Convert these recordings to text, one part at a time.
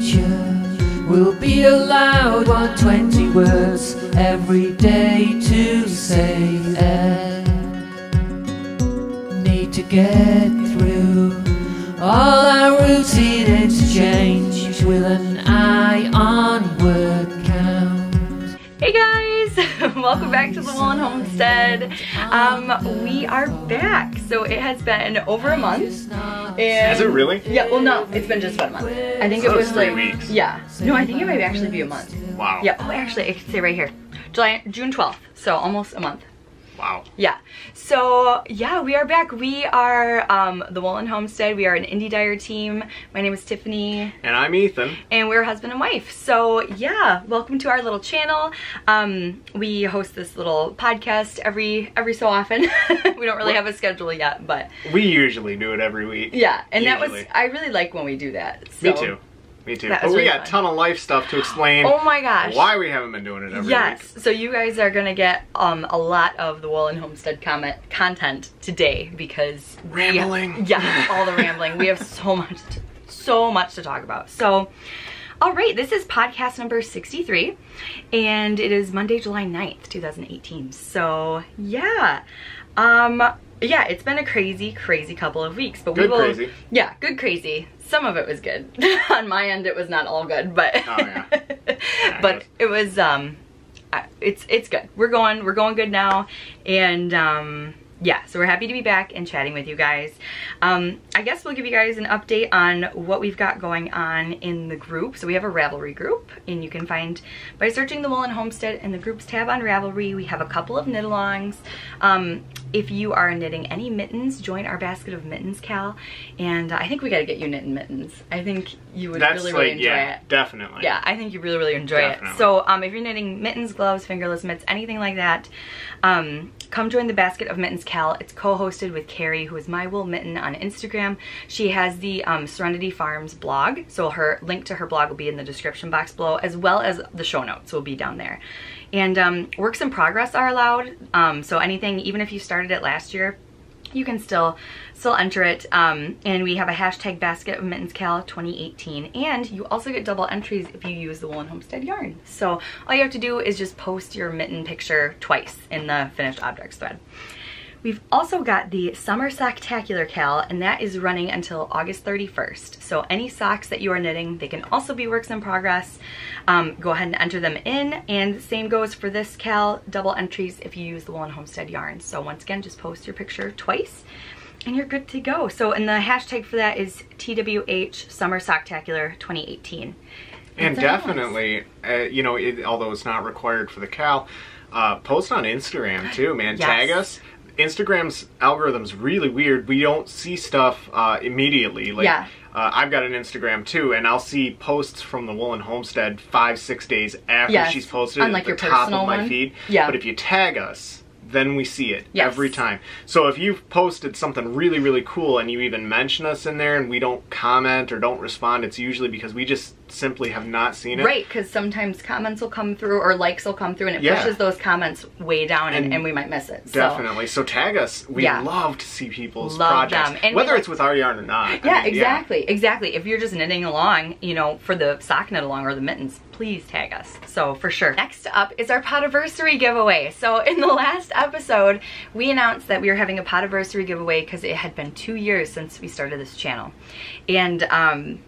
teacher will be allowed 120 words every day to say. Need to get through all our routine interchange with an eye on word count. Hey guys, welcome back to the Woolen Homestead. We are back. So it has been over a month. And has it really? Yeah, well no, it's been just about a month. I think it was 3 like weeks. Yeah. No, I think it might actually be a month. Wow. Yeah, oh actually I can say right here. June 12th, so almost a month. Wow. Yeah. So yeah, we are back. We are the Woolen Homestead. We are an indie dyer team. My name is Tiffany. And I'm Ethan. And we're husband and wife. So yeah, welcome to our little channel. We host this little podcast every so often. We don't really have a schedule yet, but we usually do it every week. Yeah, and I really like when we do that. So. Me too. Me too. But we got a ton of life stuff to explain. Oh my gosh. Why we haven't been doing it every week. Yes. So you guys are gonna get a lot of the Woolen Homestead content today because rambling. Yeah, all the rambling. We have so much to talk about. So, all right, this is podcast number 63, and it is Monday, July 9th, 2018. So yeah. Yeah, it's been a crazy couple of weeks, but crazy. Yeah, good crazy. Some of it was good. On my end, it was not all good, but oh, yeah. Yeah, but it was it's good. We're going good now, and yeah, so we're happy to be back and chatting with you guys. I guess we'll give you guys an update on what we've got going on in the group. So we have a Ravelry group, and you can find by searching the Woolen Homestead in the groups tab on Ravelry. We have a couple of Knitalongs. If you are knitting any mittens, join our basket of Mittens KAL, and I think we got to get you knitting mittens. I think you would really enjoy it. Definitely. Yeah, I think you really enjoy it. So if you're knitting mittens, gloves, fingerless mitts, anything like that, come join the basket of Mittens KAL. It's co-hosted with Carrie, who is My Wool Mitten on Instagram. She has the Serenity Farms blog, so her link to her blog will be in the description box below, as well as the show notes will be down there. And works in progress are allowed, so anything, even if you started it last year, you can still enter it. And we have a hashtag basket of Mittens KAL 2018, and you also get double entries if you use the Woolen Homestead yarn. So all you have to do is just post your mitten picture twice in the finished objects thread. We've also got the Summer Socktacular KAL, and that is running until August 31st. So any socks that you are knitting, they can also be works in progress. Go ahead and enter them in, and same goes for this KAL, double entries if you use the Woolen Homestead yarn. So once again, just post your picture twice and you're good to go. So, and the hashtag for that is TWH Summer Socktacular 2018. And definitely, you know, although it's not required for the KAL, post on Instagram too, man. Yes. Tag us. Instagram's algorithm's really weird. We don't see stuff immediately. Like, yeah. I've got an Instagram too, and I'll see posts from the Woolen Homestead 5-6 days after she's posted it at the top of my feed. Yeah. But if you tag us, then we see it every time. So if you've posted something really cool and you even mention us in there and we don't comment or don't respond, it's usually because we just simply have not seen it. Right, because sometimes comments will come through or likes will come through, and it pushes those comments way down, and we might miss it. Definitely. So tag us. We love to see people's projects, and whether it's with our yarn or not. Yeah, I mean, exactly. If you're just knitting along, you know, for the sock knit along or the mittens, please tag us. So for sure. Next up is our Podiversary giveaway. So in the last episode, we announced that we were having a Podiversary giveaway because it had been 2 years since we started this channel. And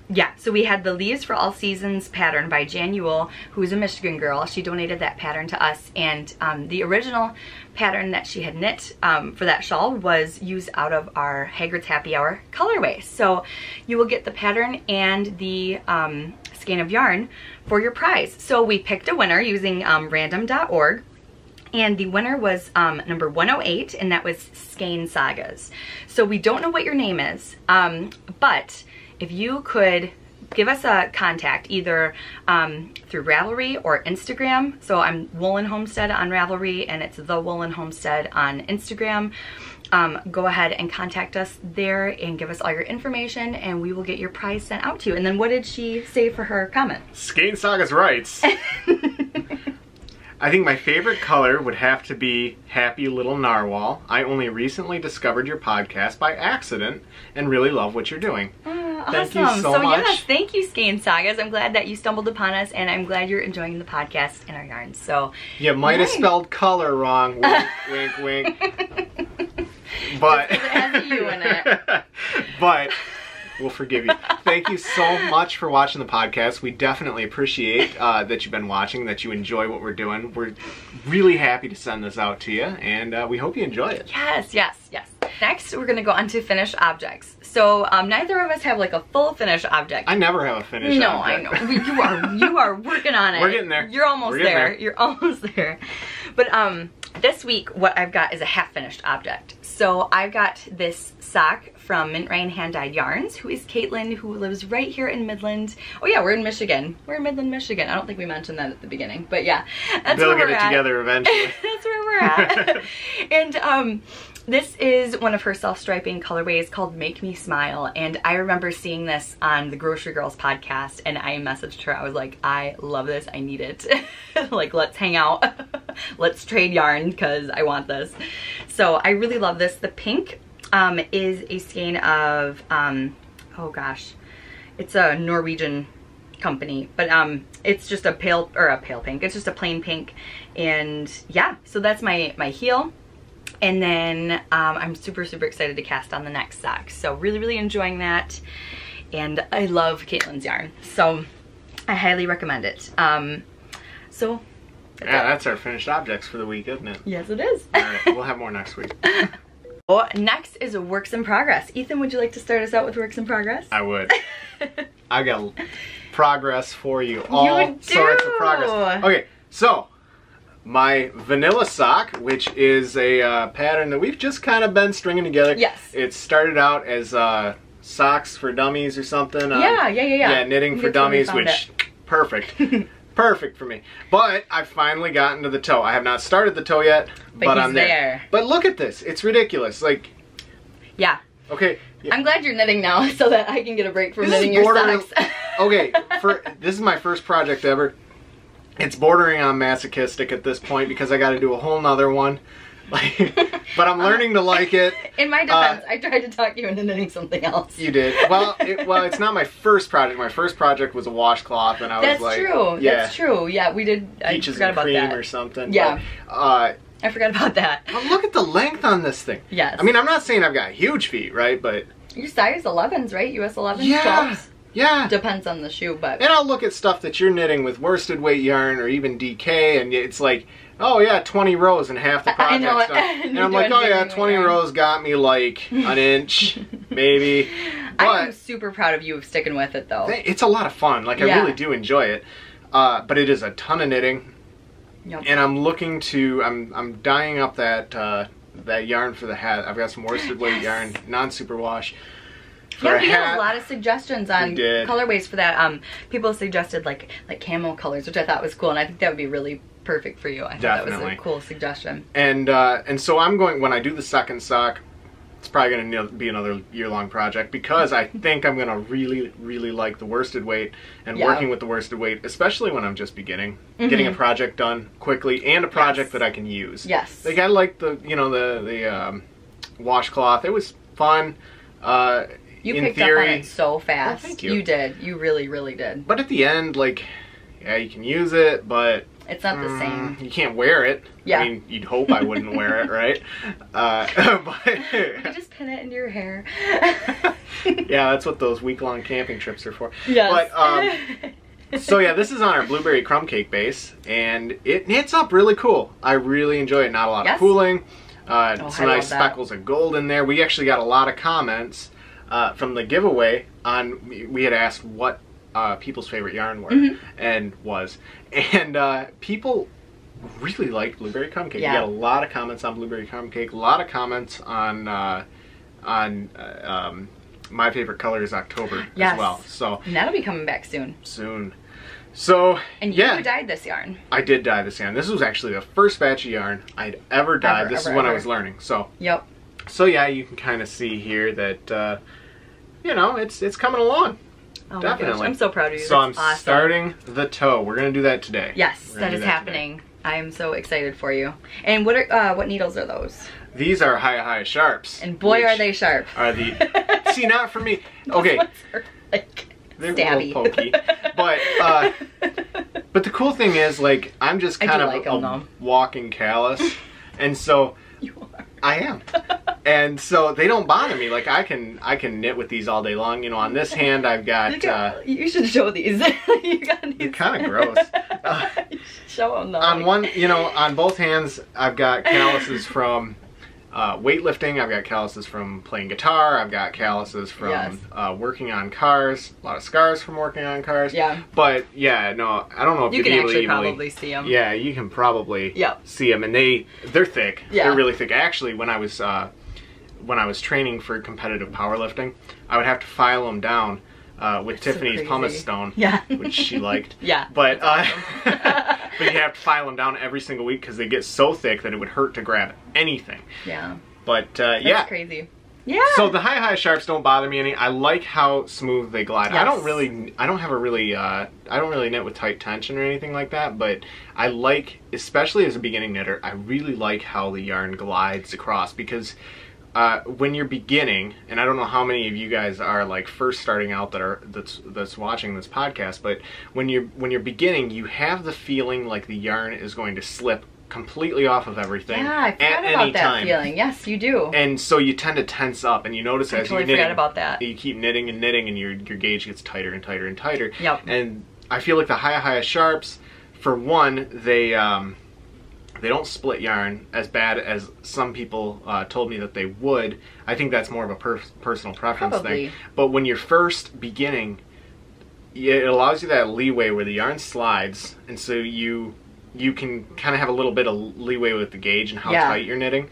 yeah, so we had the Leaves for All Seasons pattern by Jan Ewell, who's a Michigan girl. She donated that pattern to us, and the original pattern that she had knit for that shawl was used out of our Hagrid's Happy Hour colorway. So you will get the pattern and the skein of yarn for your prize. So we picked a winner using random.org. And the winner was number 108, and that was Skein Sagas. So we don't know what your name is, but if you could give us a contact either through Ravelry or Instagram. So I'm Woolen Homestead on Ravelry, and it's the Woolen Homestead on Instagram. Go ahead and contact us there and give us all your information, and we will get your prize sent out to you. And then what did she say for her comment? Skein Sagas writes, I think my favorite color would have to be Happy Little Narwhal. I only recently discovered your podcast by accident and really love what you're doing. Awesome. Thank you so much. Yes, thank you, Skein Sagas. I'm glad that you stumbled upon us, and I'm glad you're enjoying the podcast and our yarns. So you might have spelled color wrong. Wink, wink, wink. But it has a U in it. But we'll forgive you. Thank you so much for watching the podcast. We definitely appreciate that you've been watching, that you enjoy what we're doing. We're really happy to send this out to you, and we hope you enjoy it. Yes, yes, yes. Next, we're going to go on to finished objects. So, neither of us have like a full finished object. I never have a finished object. No, I know. You are working on it. We're getting there. You're almost there. You're almost there. But this week, what I've got is a half-finished object. So I've got this sock from Mint Rain Hand Dyed Yarns, who is Caitlin, who lives right here in Midland. Oh yeah, we're in Michigan. We're in Midland, Michigan. I don't think we mentioned that at the beginning, but yeah, that's They'll where get we're it at. together eventually. That's where we're at. And this is one of her self-striping colorways called Make Me Smile, and I remember seeing this on the Grocery Girls podcast, and I messaged her. I was like, I love this. I need it. Like, let's hang out. Let's trade yarn because I want this. So I really love this. The pink is a skein of, oh gosh, it's a Norwegian company, but it's just a pale pink. It's just a plain pink, and yeah, so that's my heel. And then I'm super, super excited to cast on the next sock. So really, really enjoying that. And I love Caitlin's yarn. So I highly recommend it. That's our finished objects for the week, isn't it? Yes, it is. All right, we'll have more next week. Oh, next is a works in progress. Ethan, would you like to start us out with works in progress? I would. I got progress for you. All sorts of progress. Okay, so my vanilla sock, which is a pattern that we've just kind of been stringing together. Yes. It started out as socks for dummies or something. Yeah, knitting for dummies, which perfect. Perfect for me. But I've finally gotten to the toe. I have not started the toe yet, but I'm there. But look at this. It's ridiculous. Like, yeah. Okay. Yeah. I'm glad you're knitting now so that I can get a break from knitting your socks. Okay, this is my first project ever. It's bordering on masochistic at this point because I got to do a whole nother one. But I'm learning to like it. In my defense, I tried to talk you into knitting something else. You did. Well, it's not my first project. My first project was a washcloth, and I was like, true. Yeah. That's true. Yeah, we did. I forgot about that. Or something. Yeah. But, I forgot about that. Well, look at the length on this thing. Yes. I mean, I'm not saying I've got huge feet, right? But your size 11s, right? US 11s, yeah. 12s. Yeah. Depends on the shoe, but. And I'll look at stuff that you're knitting with worsted weight yarn or even DK, and it's like, oh yeah, 20 rows and half the project's done. And I'm like, oh yeah, 20 rows got me like an inch, maybe. But I'm super proud of you of sticking with it though. It's a lot of fun. Like, I really do enjoy it. But it is a ton of knitting. Yep. And I'm looking to, I'm dyeing up that that yarn for the hat. I've got some worsted weight yarn, non-superwash. Yeah, we had a lot of suggestions on colorways for that. People suggested like camel colors, which I thought was cool, and I think that would be really perfect for you. I thought that was a cool suggestion. And so I'm going, when I do the second sock, it's probably going to be another year-long project because I think I'm going to really, really like the worsted weight and working with the worsted weight, especially when I'm just beginning, getting a project done quickly and a project that I can use. Yes. Like, I like the, the washcloth. It was fun. You picked up on it so fast. Oh, thank you. You did. You really, really did. But at the end, like, yeah, you can use it, but it's not the same. You can't wear it. Yeah. I mean, you'd hope I wouldn't wear it, right? But you just pin it into your hair. Yeah, that's what those week-long camping trips are for. Yes. But so yeah, this is on our blueberry crumb cake base, and it knits up really cool. I really enjoy it. Not a lot of pooling. Some nice speckles of gold in there. We actually got a lot of comments from the giveaway on, we had asked what people's favorite yarn were, and people really liked blueberry crumb cake. Yeah. We got a lot of comments on blueberry crumb cake, a lot of comments on my favorite color is October as well. So and that'll be coming back soon. So and you dyed this yarn. I did dye this yarn. This was actually the first batch of yarn I'd ever dyed. This is when I was learning. So So yeah, you can kind of see here that you know, it's coming along. Oh definitely. My gosh, I'm so proud of you. So I'm starting the toe. We're gonna do that today. Yes, that is happening. I am so excited for you. And what needles are those? These are high sharps. And boy, are they sharp. Are the See, not for me. Okay. Like, they're stabby. a little pokey. But the cool thing is, like, I'm just kind of like a walking callus. And so... You are. I am. And so they don't bother me. Like, I can knit with these all day long. You know, on this hand I've got... you should show these. You got these. They're kind of gross. You should show them though. On one, you know, on both hands I've got calluses from weightlifting. I've got calluses from playing guitar. I've got calluses from working on cars. A lot of scars from working on cars. Yeah. But yeah, no, I don't know if you can actually probably see them. Yeah, you can probably see them, and they're thick. Yeah. They're really thick. Actually, when I was training for competitive powerlifting, I would have to file them down with Tiffany's pumice stone, which she liked. But but you have to file them down every single week because they get so thick that it would hurt to grab anything. Yeah. But That's crazy. Yeah. So the high sharps don't bother me any. I like how smooth they glide. Yes. I don't really knit with tight tension or anything like that, but I like, especially as a beginning knitter, I really like how the yarn glides across, because when you're beginning, and I don't know how many of you guys are like first starting out that's watching this podcast, but when you're beginning, you have the feeling like the yarn is going to slip completely off of everything. Yeah, I forgot about that feeling. Yes, you do. And so you tend to tense up, and you notice as you're knitting, forgot about that. You keep knitting and knitting, and your gauge gets tighter and tighter and tighter. Yep. And I feel like the high sharps, for one, they don't split yarn as bad as some people told me that they would. I think that's more of a personal preference thing. But when you're first beginning, it allows you that leeway where the yarn slides, and so you can kind of have a little bit of leeway with the gauge and how tight you're knitting.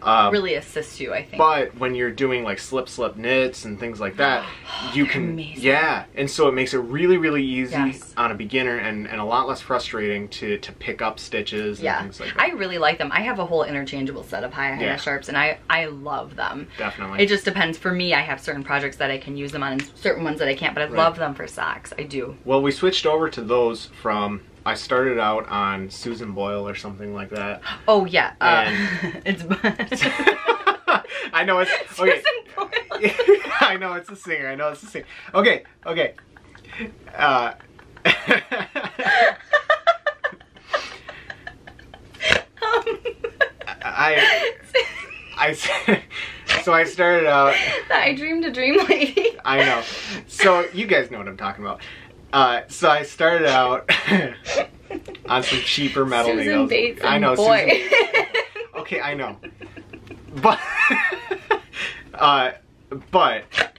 Really assists you, I think. But when you're doing like slip knits and things like that, you can, amazing. And so it makes it really easy on a beginner, and a lot less frustrating to pick up stitches and things like that. I really like them. I have a whole interchangeable set of high sharps, and I love them. Definitely. It just depends. For me, I have certain projects that I can use them on and certain ones that I can't, but I love them for socks. I do. Well, we switched over to those from... I started out on Susan Boyle or something like that. Oh yeah, it's. I know it's okay. Susan Boyle. I know it's a singer. I know it's a singer. Okay. So I started out. I dreamed a dream lady. I know. So you guys know what I'm talking about. So I started out on some cheaper metal needles. Bates I know. Boy. Okay, I know. But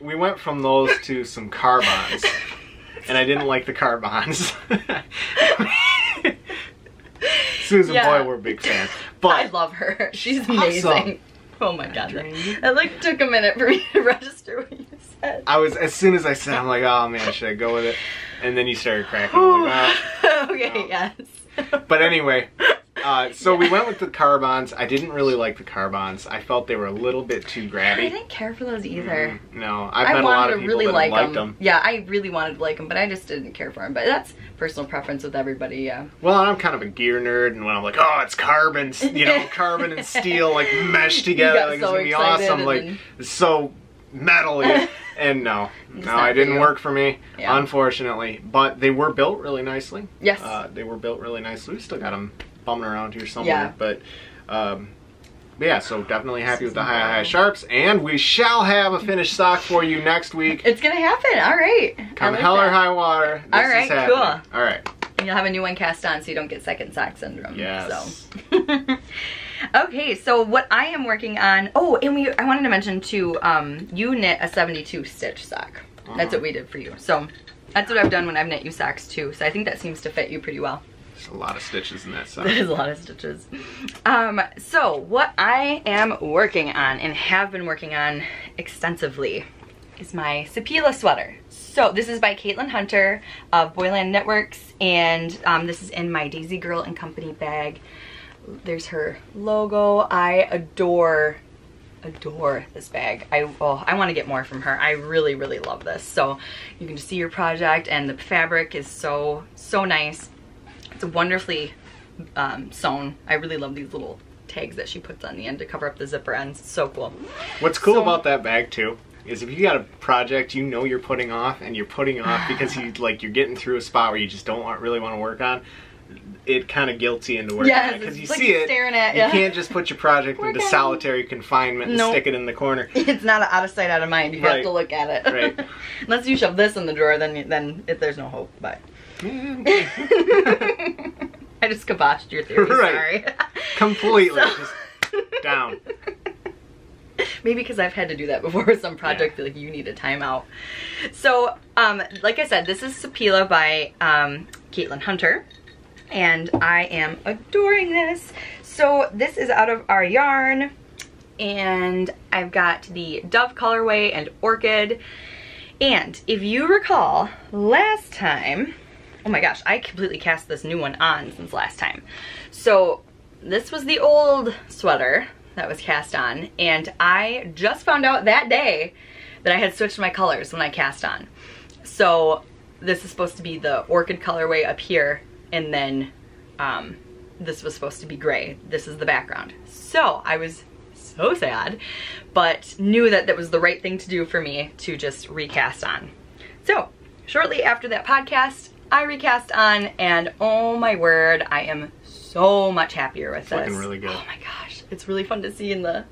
we went from those to some carbons, and I didn't like the carbons. Susan Boyle, we're a big fan. But I love her. She's amazing. Awesome. Oh my god. It like took a minute for me to register what you said. As soon as I said, I'm like, oh man, should I go with it? And then you started cracking. I'm like, oh. Okay, yes. But anyway, so we went with the carbons. I didn't really like the carbons. I felt they were a little bit too grabby. I didn't care for those either. No, I've met a lot of people that liked them. Yeah, I really wanted to like them, but I just didn't care for them. But that's personal preference with everybody, yeah. Well, I'm kind of a gear nerd, and when I'm like, oh, it's carbon, you know, carbon and steel like meshed together, like it's gonna be awesome, like it's so metal-y. And no, it didn't work for me, unfortunately. But they were built really nicely. Yes. They were built really nicely. We still got them bumming around here somewhere. But yeah, so definitely happy with the high sharps. And we shall have a finished sock for you next week. It's going to happen. All right. Come hell or high water. This all right, is cool. All right. And you'll have a new one cast on so you don't get second sock syndrome. Yes. So. Okay, so what I am working on, and I wanted to mention too, you knit a 72 stitch sock. That's what we did for you. So that's what I've done when I've knit you socks too. So I think that seems to fit you pretty well. There's a lot of stitches in that sock. There's a lot of stitches. So what I am working on and have been working on extensively is my Sapila sweater. So this is by Caitlin Hunter of Boyland Knitworks, and this is in my Daisy Girl and Company bag. There's her logo. I adore this bag. I want to get more from her. I really love this. So you can just see your project, and the fabric is so nice. It's wonderfully sewn. I really love these little tags that she puts on the end to cover up the zipper ends. It's so cool. What's cool about that bag too is if you got a project you know you're putting off, and you're putting off because you're getting through a spot where you just don't really want to work on, it kind of guilts you into working on it, because you see it, staring at you can't just put your project into solitary confinement and stick it in the corner. It's not out of sight, out of mind. You have to look at it. Right. Unless you shove this in the drawer, then there's no hope. But I just kiboshed your theory. Sorry. Completely. Just down. Maybe because I've had to do that before with some project. Feel like you need a timeout. So, like I said, this is Sapila by Caitlin Hunter. And I am adoring this. So this is out of our yarn, and I've got the Dove colorway and Orchid. And if you recall, last time, oh my gosh, I completely cast this new one on since last time. So this was the old sweater that was cast on, and I just found out that day that I had switched my colors when I cast on. So this is supposed to be the Orchid colorway up here, and then this was supposed to be gray. This is the background. So I was so sad, but knew that that was the right thing to do for me to just recast on. So shortly after that podcast, I recast on, and oh my word, I am so much happier with this. It's looking really good. Oh my gosh, it's really fun to see in the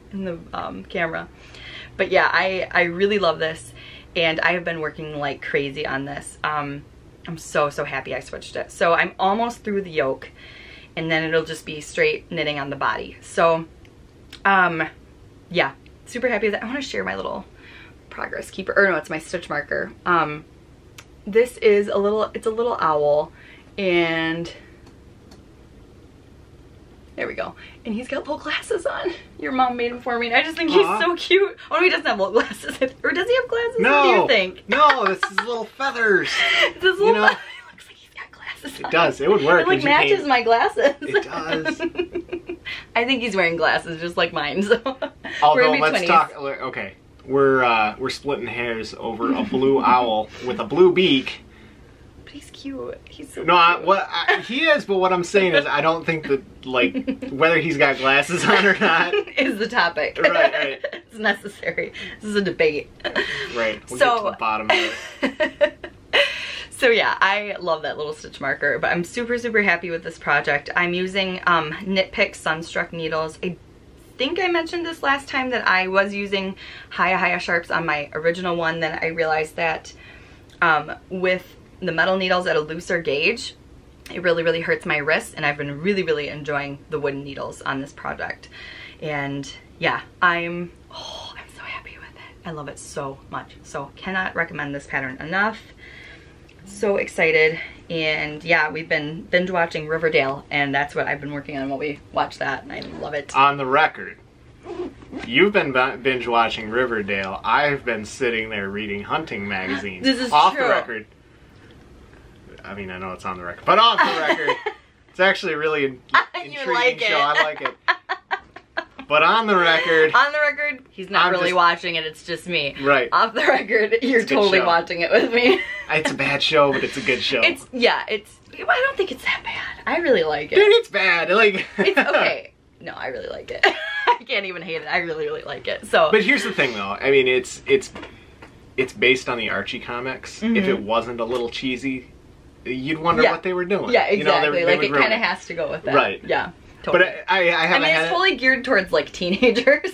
camera. But yeah, I really love this, and I have been working like crazy on this. I'm so happy I switched it. So I'm almost through the yoke, and then it'll just be straight knitting on the body. So yeah, super happy with that. I want to share my little progress keeper, or no, it's my stitch marker. This is it's a little owl, and there we go. And he's got little glasses on. Your mom made him for me, and I just think he's so cute. Oh, no, he doesn't have little glasses. Or does he have glasses? No. What do you think? No, this is little feathers. It's his little feathers. It looks like he's got glasses on. It does. It would work. It like matches my glasses. It does. I think he's wearing glasses just like mine. So although let's talk. Okay, we're splitting hairs over a blue owl with a blue beak. But he's cute. He's so cute. He is, but what I'm saying is I don't think that, like, whether he's got glasses on or not is the topic. Right. It's necessary. This is a debate. Right. We'll get to the bottom of it. So yeah, I love that little stitch marker, but I'm super happy with this project. I'm using Knit Pick Sunstruck needles. I think I mentioned this last time that I was using Hiya Sharps on my original one. Then I realized that with the metal needles at a looser gauge, it really hurts my wrists, and I've been really enjoying the wooden needles on this project. And yeah, I'm so happy with it. I love it so much. So cannot recommend this pattern enough. So excited. And yeah, we've been binge watching Riverdale, and that's what I've been working on while we watch that, and I love it. On the record, you've been binge watching Riverdale. I've been sitting there reading hunting magazines. This is off true. the record. I mean, I know it's on the record, but off the record, it's actually a really intriguing show. I like it. But on the record, he's not really watching it. It's just me. Right. Off the record, you're totally watching it with me. It's a bad show, but it's a good show. It's I don't think it's that bad. I really like it. Dude, it's bad. Like, it's okay. No, I really like it. I can't even hate it. I really like it. So. But here's the thing, though. I mean, it's based on the Archie comics. Mm-hmm. If it wasn't a little cheesy, you'd wonder what they were doing. Yeah, exactly. You know, like it kind of has to go with that. Right. Yeah. Totally. But I mean, it's totally geared towards like teenagers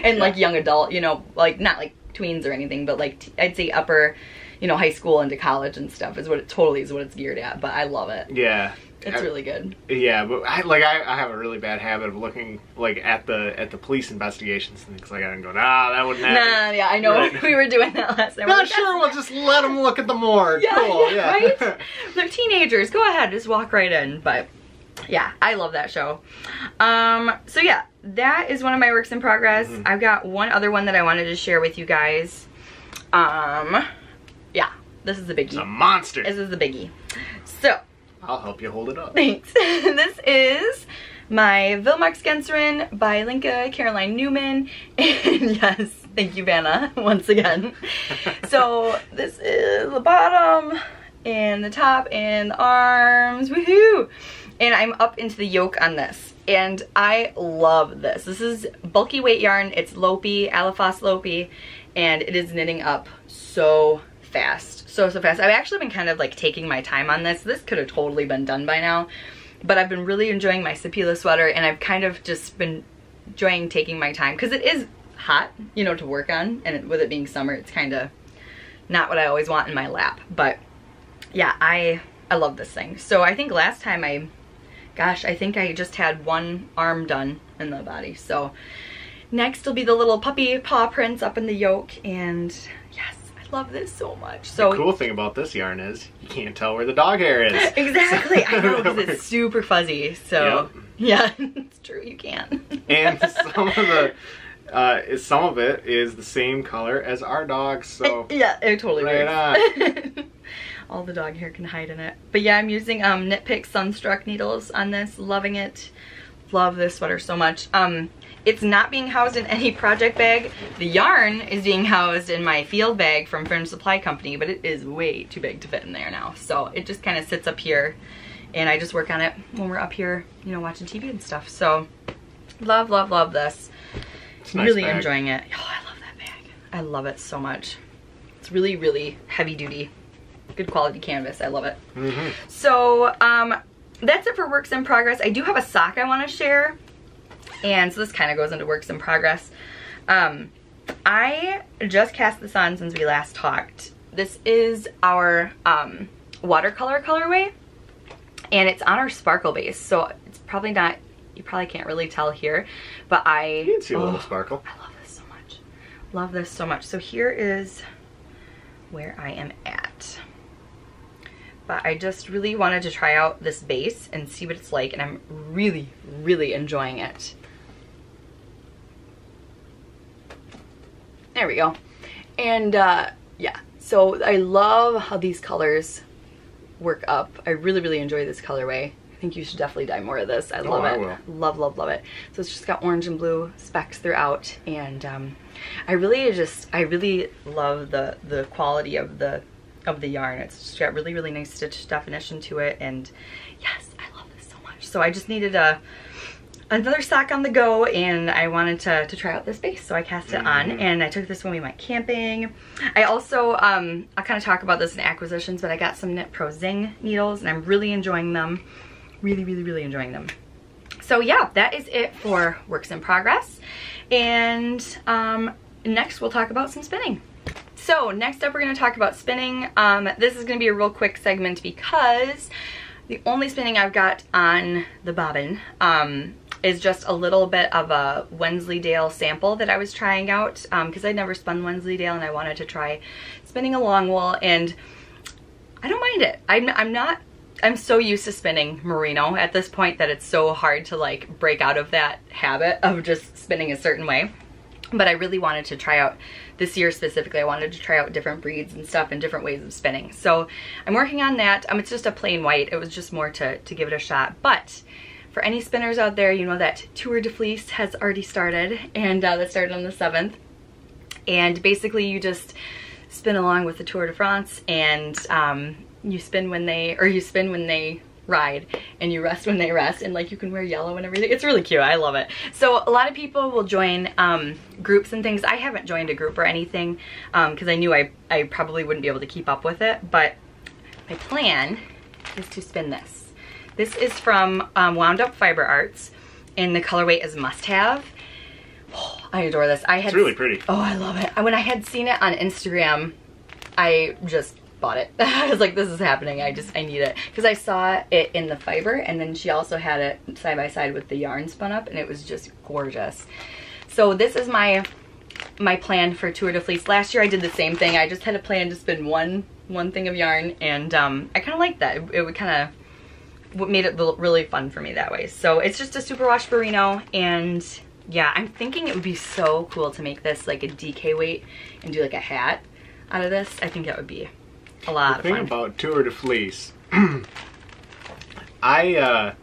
and like young adult, you know, like not like tweens or anything, but like I'd say upper, you know, high school into college and stuff is what it totally is what it's geared at. But I love it. Yeah. It's really good. Yeah, but I have a really bad habit of looking like at the police investigations and things like that and going, that wouldn't happen. Nah, yeah, I know. Right. We were doing that last time. Not sure, we'll just let them look at the morgue. Yeah, cool, yeah. Right? They're teenagers. Go ahead, just walk right in. But yeah, I love that show. So yeah, that is one of my works in progress. Mm-hmm. I've got one other one that I wanted to share with you guys. Yeah, this is the biggie. It's a monster. This is the biggie. So. I'll help you hold it up. Thanks. This is my Villmarksgänserin by Linka Caroline Newman. And yes, thank you, Vanna, once again. So this is the bottom and the top and the arms. Woohoo! And I'm up into the yoke on this. and I love this. This is bulky weight yarn. It's Lopi, Aliphos Lopi, and it is knitting up so fast. So fast. I've actually been kind of like taking my time on this. This could have totally been done by now, but I've been really enjoying my Sapila sweater, and I've kind of just been enjoying taking my time because it is hot, you know, to work on, and with it being summer, it's kind of not what I always want in my lap. But yeah, I love this thing. So I think last time I think I just had one arm done in the body. So next will be the little puppy paw prints up in the yoke, and yes, I love this so much. So the cool thing about this yarn is you can't tell where the dog hair is. Exactly. I know, because it's super fuzzy. So yeah, it's true, you can. And some of it is the same color as our dog, so yeah, it totally right on. All the dog hair can hide in it. But yeah, I'm using Knit Pick Sunstruck needles on this. Loving it. Love this sweater so much. It's not being housed in any project bag. The yarn is being housed in my field bag from Fern Supply Company, but it is way too big to fit in there now. So it just kind of sits up here, and I just work on it when we're up here, you know, watching TV and stuff. So love, love, love this. It's a nice really bag. enjoying it. Oh, I love that bag. I love it so much. It's really, really heavy duty. Good quality canvas. I love it. Mm-hmm. So that's it for works in progress. I do have a sock I want to share, and so this kind of goes into works in progress. I just cast this on since we last talked. This is our watercolor colorway, and it's on our sparkle base, so it's probably not, you probably can't really tell here, but You can see a little sparkle. I love this so much. Love this so much. So here is where I am at. But I just really wanted to try out this base and see what it's like, and I'm really, really enjoying it. There we go. And yeah, so I love how these colors work up. I really, really enjoy this colorway. I think you should definitely dye more of this. I love it. I will. Love, love, love it. So it's just got orange and blue specks throughout, and I really love the quality of the yarn. It's just got really, really nice stitch definition to it, and yes, I love this so much. So I just needed another sock on the go, and I wanted to try out this base, so I cast it on, and I took this when we went camping. I also, I'll kind of talk about this in acquisitions, but I got some Knit Pro Zing needles, and I'm really enjoying them. Really, really, really enjoying them. So yeah, that is it for works in progress, and next we'll talk about some spinning. So next up we're going to talk about spinning. This is going to be a real quick segment because the only spinning I've got on the bobbin is just a little bit of a Wensleydale sample that I was trying out because I'd never spun Wensleydale, and I wanted to try spinning a long wool, and I don't mind it. I'm so used to spinning merino at this point that it's so hard to like break out of that habit of just spinning a certain way. But I really wanted to try out, this year specifically, I wanted to try out different breeds and stuff and different ways of spinning. So I'm working on that. It's just a plain white. It was just more to give it a shot. But for any spinners out there, you know that Tour de Fleece has already started, and that started on the 7th. And basically you just spin along with the Tour de France, and you spin when they ride, and you rest when they rest, and like you can wear yellow and everything. It's really cute. I love it. So a lot of people will join groups and things. I haven't joined a group or anything because I knew I probably wouldn't be able to keep up with it, but my plan is to spin this. This is from Wound Up Fiber Arts, and the colorway is Must Have. Oh, I adore this. It's really pretty. Oh, I love it. When I had seen it on Instagram, I just bought it. I was like, this is happening. I need it. Because I saw it in the fiber, and then she also had it side by side with the yarn spun up, and it was just gorgeous. So this is my plan for Tour de Fleece. Last year I did the same thing. I just had a plan to spin one thing of yarn, and I kind of liked that. It would kind of made it really fun for me that way. So it's just a superwash merino, and yeah, I'm thinking it would be so cool to make this like a DK weight and do like a hat out of this. I think that would be a lot of fun. The thing about Tour de Fleece, I'd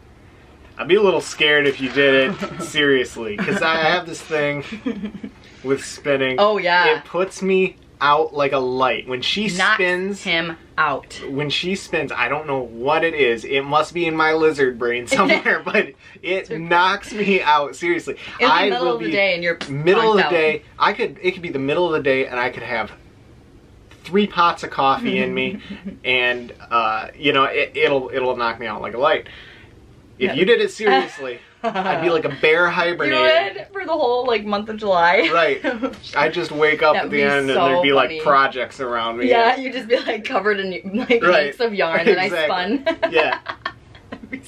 be a little scared if you did it seriously, because I have this thing with spinning. Oh yeah. It puts me out like a light. When she spins, him out. When she spins, I don't know what it is. It must be in my lizard brain somewhere, but it knocks me out. Seriously. It'll be middle of the day and you're middle of the day. It could be the middle of the day and I could have 3 pots of coffee in me, and you know, it'll knock me out like a light. If you did it seriously, I'd be like a bear hibernating. You would for the whole like month of July. Right. I'd just wake up at the end and there'd be like projects around me. Yeah, you'd just be like covered in like hanks of yarn that I spun. Yeah.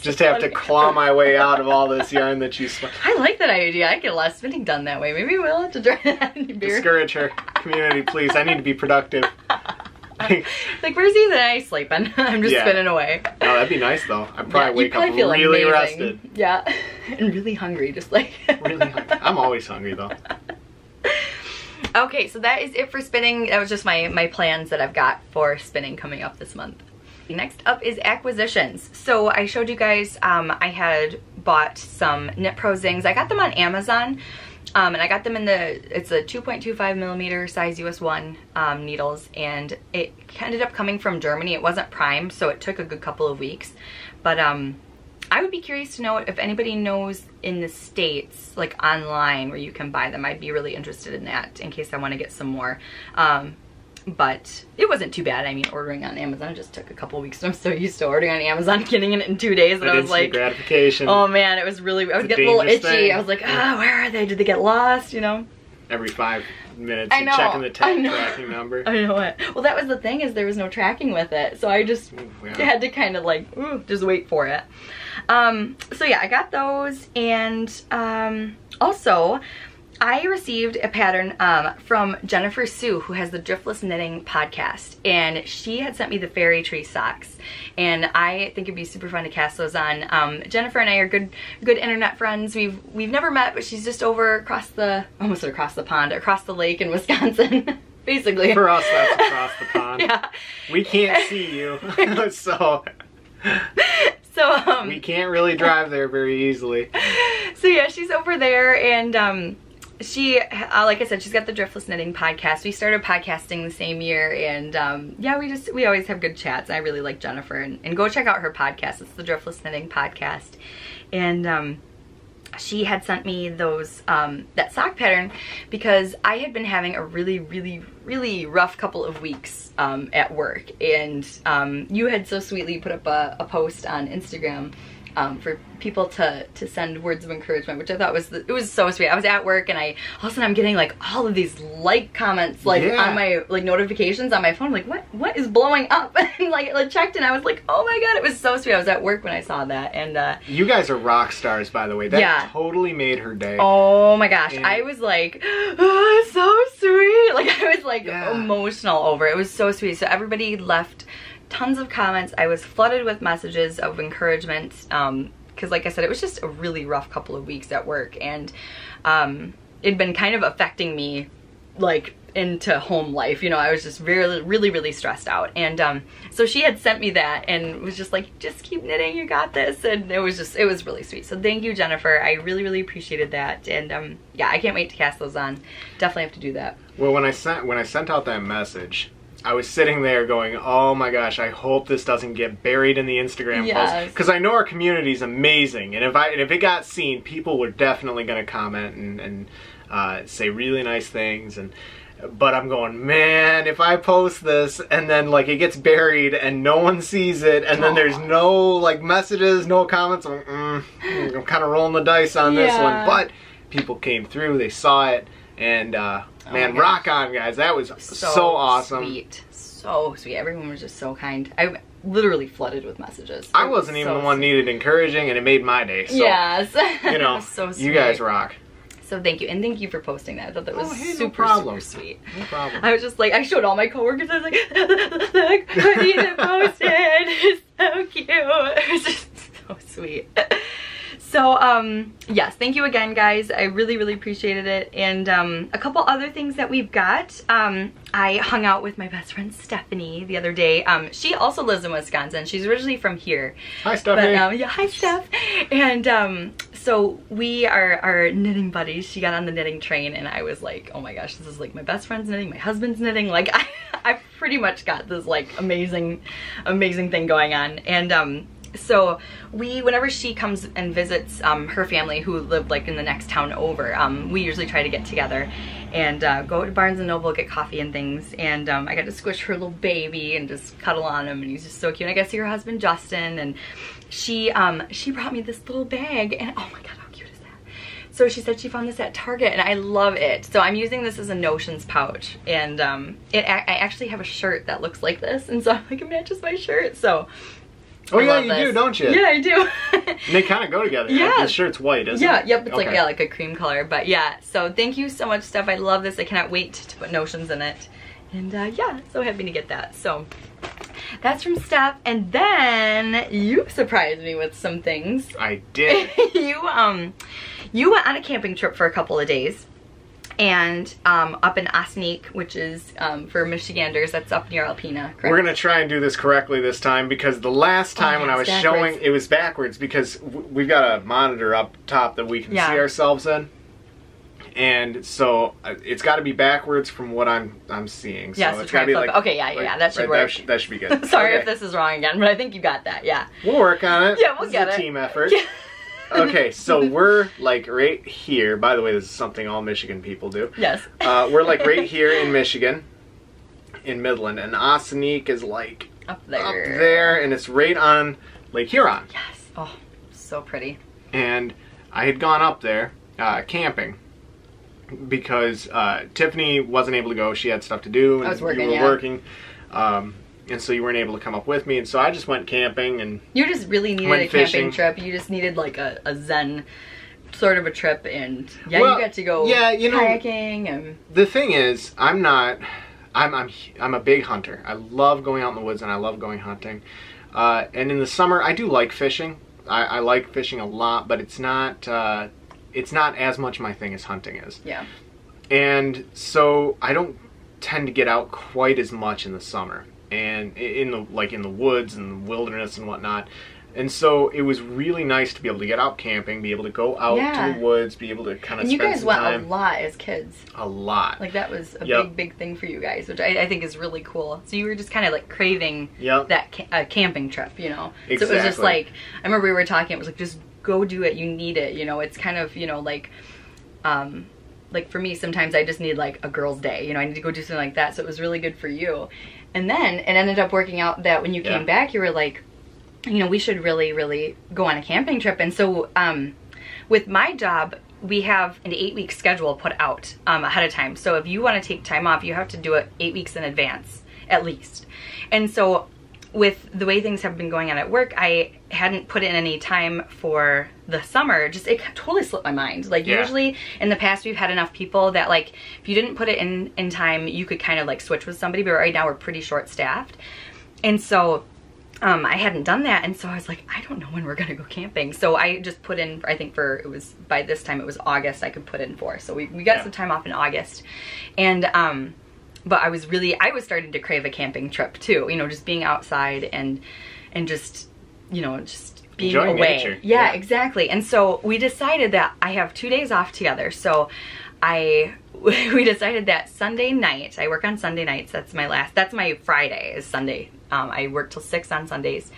Just have to claw my way out of all this yarn that you spun. I like that idea. I get a lot of spinning done that way. Maybe we'll have to try that. Discourage her. Community, please. I need to be productive. Like, where's Ethan and I sleeping? I'm just spinning away. Oh, that'd be nice though. I'd probably wake up really rested. Yeah, and really hungry, just like. Really hungry. I'm always hungry though. Okay, so that is it for spinning. That was just my plans that I've got for spinning coming up this month. Next up is acquisitions. So I showed you guys, I had bought some Knit Pro Zings. I got them on Amazon. And I got them in it's a 2.25 millimeter size US 1 needles, and it ended up coming from Germany. It wasn't prime, so it took a good couple of weeks. But I would be curious to know if anybody knows in the States, like online, where you can buy them. I'd be really interested in that in case I want to get some more. But it wasn't too bad. I mean, ordering on Amazon just took a couple of weeks. I'm so used to ordering on Amazon, getting it in 2 days, and I was like, gratification. Oh man, it was really, I was getting a little itchy. Thing. I was like, where are they? Did they get lost, you know? Every 5 minutes you're checking the tracking number. I know it. Well, that was the thing, is there was no tracking with it. So I just had to kind of like, just wait for it. So yeah, I got those, and also, I received a pattern from Jennifer Sue, who has the Driftless Knitting podcast, and she had sent me the fairy tree socks, and I think it'd be super fun to cast those on. Jennifer and I are good internet friends. We've never met, but she's just over across the pond, across the lake in Wisconsin. Basically. For us, that's across the pond. Yeah. We can't see you, so we can't really drive there very easily. So yeah, she's over there, and she, like I said, she's got the Driftless Knitting podcast. We started podcasting the same year, and yeah, we always have good chats. I really like Jennifer, and go check out her podcast. It's the Driftless Knitting podcast, and she had sent me those that sock pattern because I had been having a really rough couple of weeks at work, and you had so sweetly put up a post on Instagram for people to send words of encouragement, which I thought was so sweet. I was at work, and all of a sudden I'm getting like all of these like comments like on my like notifications on my phone, like what is blowing up? And like I checked, and I was like, oh my god, it was so sweet. I was at work when I saw that, and you guys are rock stars, by the way. That totally made her day. Oh my gosh, and I was like, oh, so sweet. Like I was like emotional over it. It was so sweet. So everybody left tons of comments. I was flooded with messages of encouragement, because like I said, it was just a really rough couple of weeks at work, and it'd been kind of affecting me like into home life, you know. I was just really stressed out, and so she had sent me that and was just like, just keep knitting, you got this, and it was really sweet. So thank you, Jennifer. I really appreciated that, and yeah, I can't wait to cast those on. Definitely have to do that. Well, when I sent out that message, I was sitting there going, oh my gosh, I hope this doesn't get buried in the Instagram post. Because I know our community is amazing, and if it got seen, people were definitely going to comment and say really nice things. But I'm going, man, if I post this and then like it gets buried and no one sees it, and then there's no like messages, no comments, I'm kind of rolling the dice on this one. But people came through, they saw it, and man, rock on, guys. That was so awesome. Sweet. So sweet. Everyone was just so kind. I literally flooded with messages. I wasn't even the one needed encouraging, and it made my day. So, yes. You know, so sweet. You guys rock. So thank you, and thank you for posting that. I thought that was super sweet. No problem. I was just like, I showed all my coworkers. I was like, look what Ethan posted. It's so cute. It was just so sweet. So, yes, thank you again, guys. I really, really appreciated it. And a couple other things that we've got. I hung out with my best friend Stephanie the other day. She also lives in Wisconsin. She's originally from here. Hi, Stephanie. But, yeah, hi, Steph. And so we are knitting buddies. She got on the knitting train, and I was like, oh my gosh, this is like my best friend's knitting, my husband's knitting. Like, I pretty much got this like amazing thing going on. And so whenever she comes and visits her family who live like in the next town over, we usually try to get together and go to Barnes & Noble, get coffee and things. And I got to squish her little baby and just cuddle on him, and he's just so cute. And I got to see her husband Justin, and she brought me this little bag, and oh my god, how cute is that? So she said she found this at Target, and I love it. So I'm using this as a Notions pouch, and I actually have a shirt that looks like this, and so like it matches my shirt. So oh yeah, you do, don't you? Yeah, I do. And they kind of go together. Yeah. Like, the shirt's white, isn't it? Yeah, yep, it's okay. like, yeah, like a cream color. But yeah, so thank you so much, Steph. I love this. I cannot wait to put Notions in it. And yeah, so happy to get that. So that's from Steph. And then you surprised me with some things. I did. You went on a camping trip for a couple of days. And up in Osneek, which is for Michiganders, that's up near Alpena, correct? We're gonna try and do this correctly this time, because the last time when I was showing, it was backwards, because we've got a monitor up top that we can see ourselves in, and so it's got to be backwards from what I'm seeing. So yeah, so it's got to be like, okay, yeah, that should work. That should be good. Sorry if this is wrong again, but I think you got that. Yeah, we'll work on it. Yeah, we'll get it. It's a team effort. Yeah. Okay, so we're like right here. By the way, this is something all Michigan people do. Yes. We're like right here in Michigan, in Midland, and Osneek is like up there. Up there, and it's right on Lake Huron. Yes. Oh, so pretty. And I had gone up there camping because Tiffany wasn't able to go. She had stuff to do, and I was working, you were working. And so you weren't able to come up with me, and so I just went camping, and you just really needed a camping trip. You just needed like a zen sort of a trip, and yeah, well, you got to go kayaking. And the thing is, I'm a big hunter. I love going out in the woods, and I love going hunting. And in the summer, I do like fishing. I like fishing a lot, but it's not as much my thing as hunting is. Yeah. And so I don't tend to get out quite as much in the summer, and in the woods and the wilderness and whatnot. And so it was really nice to be able to get out camping, be able to go out to the woods, be able to kind of spend some time. And you guys went a lot as kids. A lot. Like that was a big thing for you guys, which I think is really cool. So you were just kind of like craving that camping trip, you know? Exactly. So it was just like, I remember we were talking, it was like, just go do it, you need it, you know? It's kind of, you know, like for me, sometimes I just need like a girl's day, you know, I need to go do something like that. So it was really good for you. And then it ended up working out that when you came back, you were like, you know, we should really, really go on a camping trip. And so with my job, we have an 8-week schedule put out ahead of time. So if you want to take time off, you have to do it 8 weeks in advance, at least. And so with the way things have been going on at work, I hadn't put in any time for the summer. Just, it totally slipped my mind. Like usually in the past, we've had enough people that like, if you didn't put it in time, you could kind of like switch with somebody, but right now we're pretty short staffed. And so I hadn't done that, and so I was like, I don't know when we're gonna go camping. So I just put in, I think it was, by this time it was August I could put in for. So we got some time off in August. And but I was starting to crave a camping trip too, you know, just being outside and just, you know, just being enjoying away. Nature. Yeah, exactly. And so we decided that I have 2 days off together. So we decided that Sunday night, I work on Sunday nights, that's my Friday is Sunday. I work till 6 on Sundays.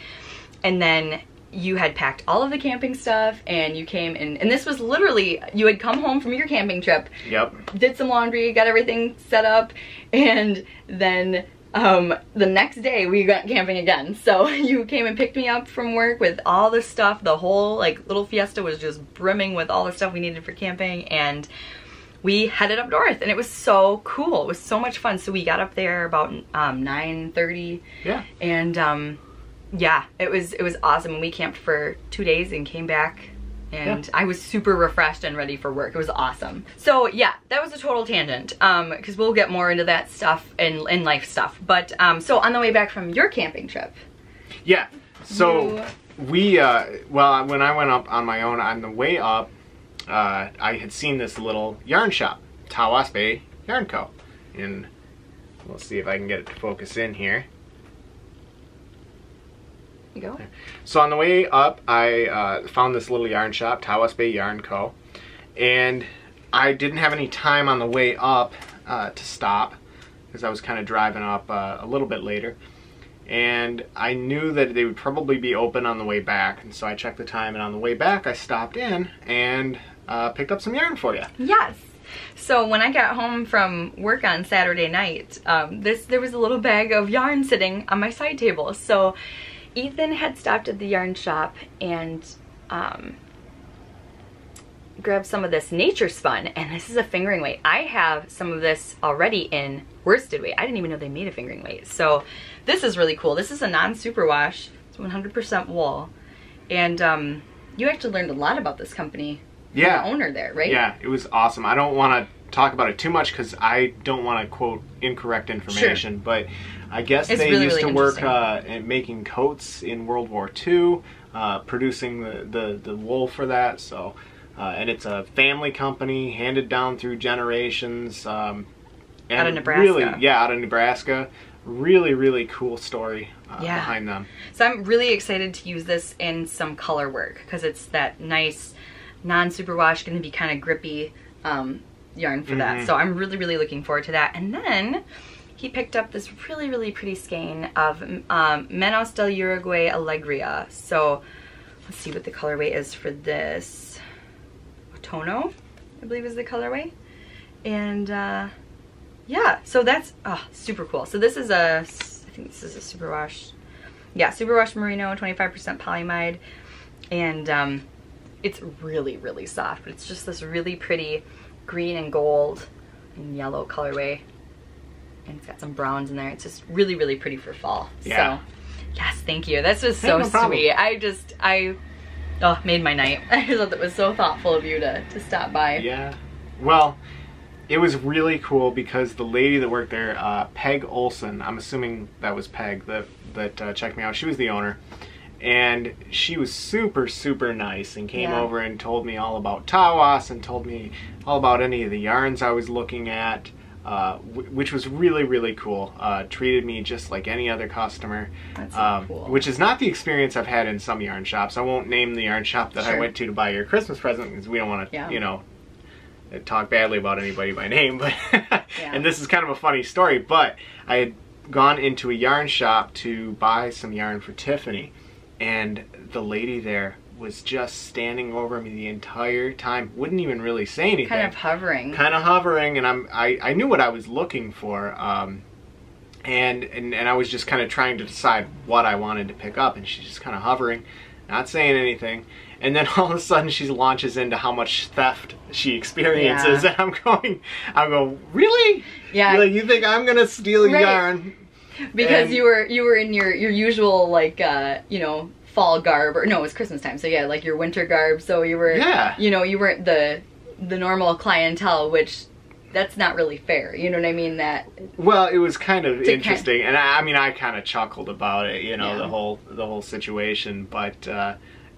And then you had packed all of the camping stuff, and you came in, and this was literally, you had come home from your camping trip. Yep. Did some laundry, got everything set up, and then the next day we went camping again. So you came and picked me up from work with all the stuff. The whole like little fiesta was just brimming with all the stuff we needed for camping, and we headed up north, and it was so cool. It was so much fun. So we got up there about 9:30. Yeah. And yeah, it was awesome. And we camped for 2 days and came back, and I was super refreshed and ready for work. It was awesome. So yeah, that was a total tangent, because we'll get more into that stuff and life stuff. But so on the way back from your camping trip. Yeah. So well, when I went up on my own, on the way up, I had seen this little yarn shop, Tawas Yarn Co. And we'll see if I can get it to focus in here. You go. So on the way up, I found this little yarn shop, Tawas Yarn Co. And I didn't have any time on the way up to stop, because I was kind of driving up a little bit later. And I knew that they would probably be open on the way back, and so I checked the time, and on the way back I stopped in and picked up some yarn for you. Yes. So when I got home from work on Saturday night, there was a little bag of yarn sitting on my side table. So Ethan had stopped at the yarn shop and grabbed some of this nature spun, and this is a fingering weight. I have some of this already in worsted weight. I didn't even know they made a fingering weight. So this is really cool. This is a non-superwash. It's 100% wool. And you actually learned a lot about this company. Yeah. The owner there, right? Yeah, it was awesome. I don't want to talk about it too much because I don't want to quote incorrect information, sure. But I guess it's they really, used to work in making coats in World War II, producing the wool for that. So, and it's a family company handed down through generations. And out of Nebraska. Really, yeah, out of Nebraska. Really, really cool story behind them. So I'm really excited to use this in some color work because it's that nice non-superwash, going to be kind of grippy yarn for that. So I'm really, really looking forward to that. And then he picked up this really, really pretty skein of Menos del Uruguay Alegria. So let's see what the colorway is for this. Otono, I believe is the colorway. And yeah, so that's super cool. So this is I think this is a superwash. Yeah, superwash merino, 25% polyamide. And it's really, really soft, but it's just this really pretty green and gold and yellow colorway. And it's got some browns in there. It's just really, really pretty for fall. Yeah. So, yes, thank you. This was so sweet. I made my night. I just thought that was so thoughtful of you to stop by. Yeah. Well, it was really cool because the lady that worked there, Peg Olson, I'm assuming that was Peg that checked me out. She was the owner. And she was super, super nice and came over and told me all about Tawas and told me all about any of the yarns I was looking at, which was really, really cool. Treated me just like any other customer. That's so cool. Which is not the experience I've had in some yarn shops. I won't name the yarn shop that I went to buy your Christmas present because we don't want to, you know, talk badly about anybody by name. But and this is kind of a funny story, but I had gone into a yarn shop to buy some yarn for Tiffany. And the lady there was just standing over me the entire time. Wouldn't even really say anything. Kind of hovering. Kind of hovering, and I knew what I was looking for. And I was just kind of trying to decide what I wanted to pick up, and she's just kind of hovering, not saying anything. And then all of a sudden she launches into how much theft she experiences, and I'm going, really? Yeah. Really? You think I'm gonna steal yarn? Because you were in your usual, like, you know, fall garb, or no, it was Christmas time, so yeah, like your winter garb, so you were, you know, you weren't the normal clientele, which that's not really fair, you know what I mean? That, well, it was kind of interesting, and I mean, I kind of chuckled about it, you know, the whole situation, but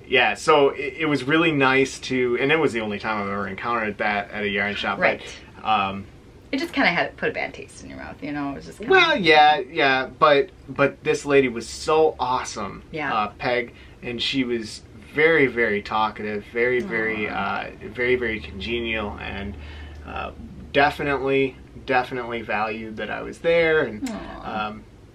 yeah, so it was really nice to, and it was the only time I've ever encountered that at a yarn shop, right? But, it just kind of had put a bad taste in your mouth, you know. It was just kinda... Well, yeah, but this lady was so awesome, Peg, and she was very, very talkative, very, very, very congenial, and definitely valued that I was there, and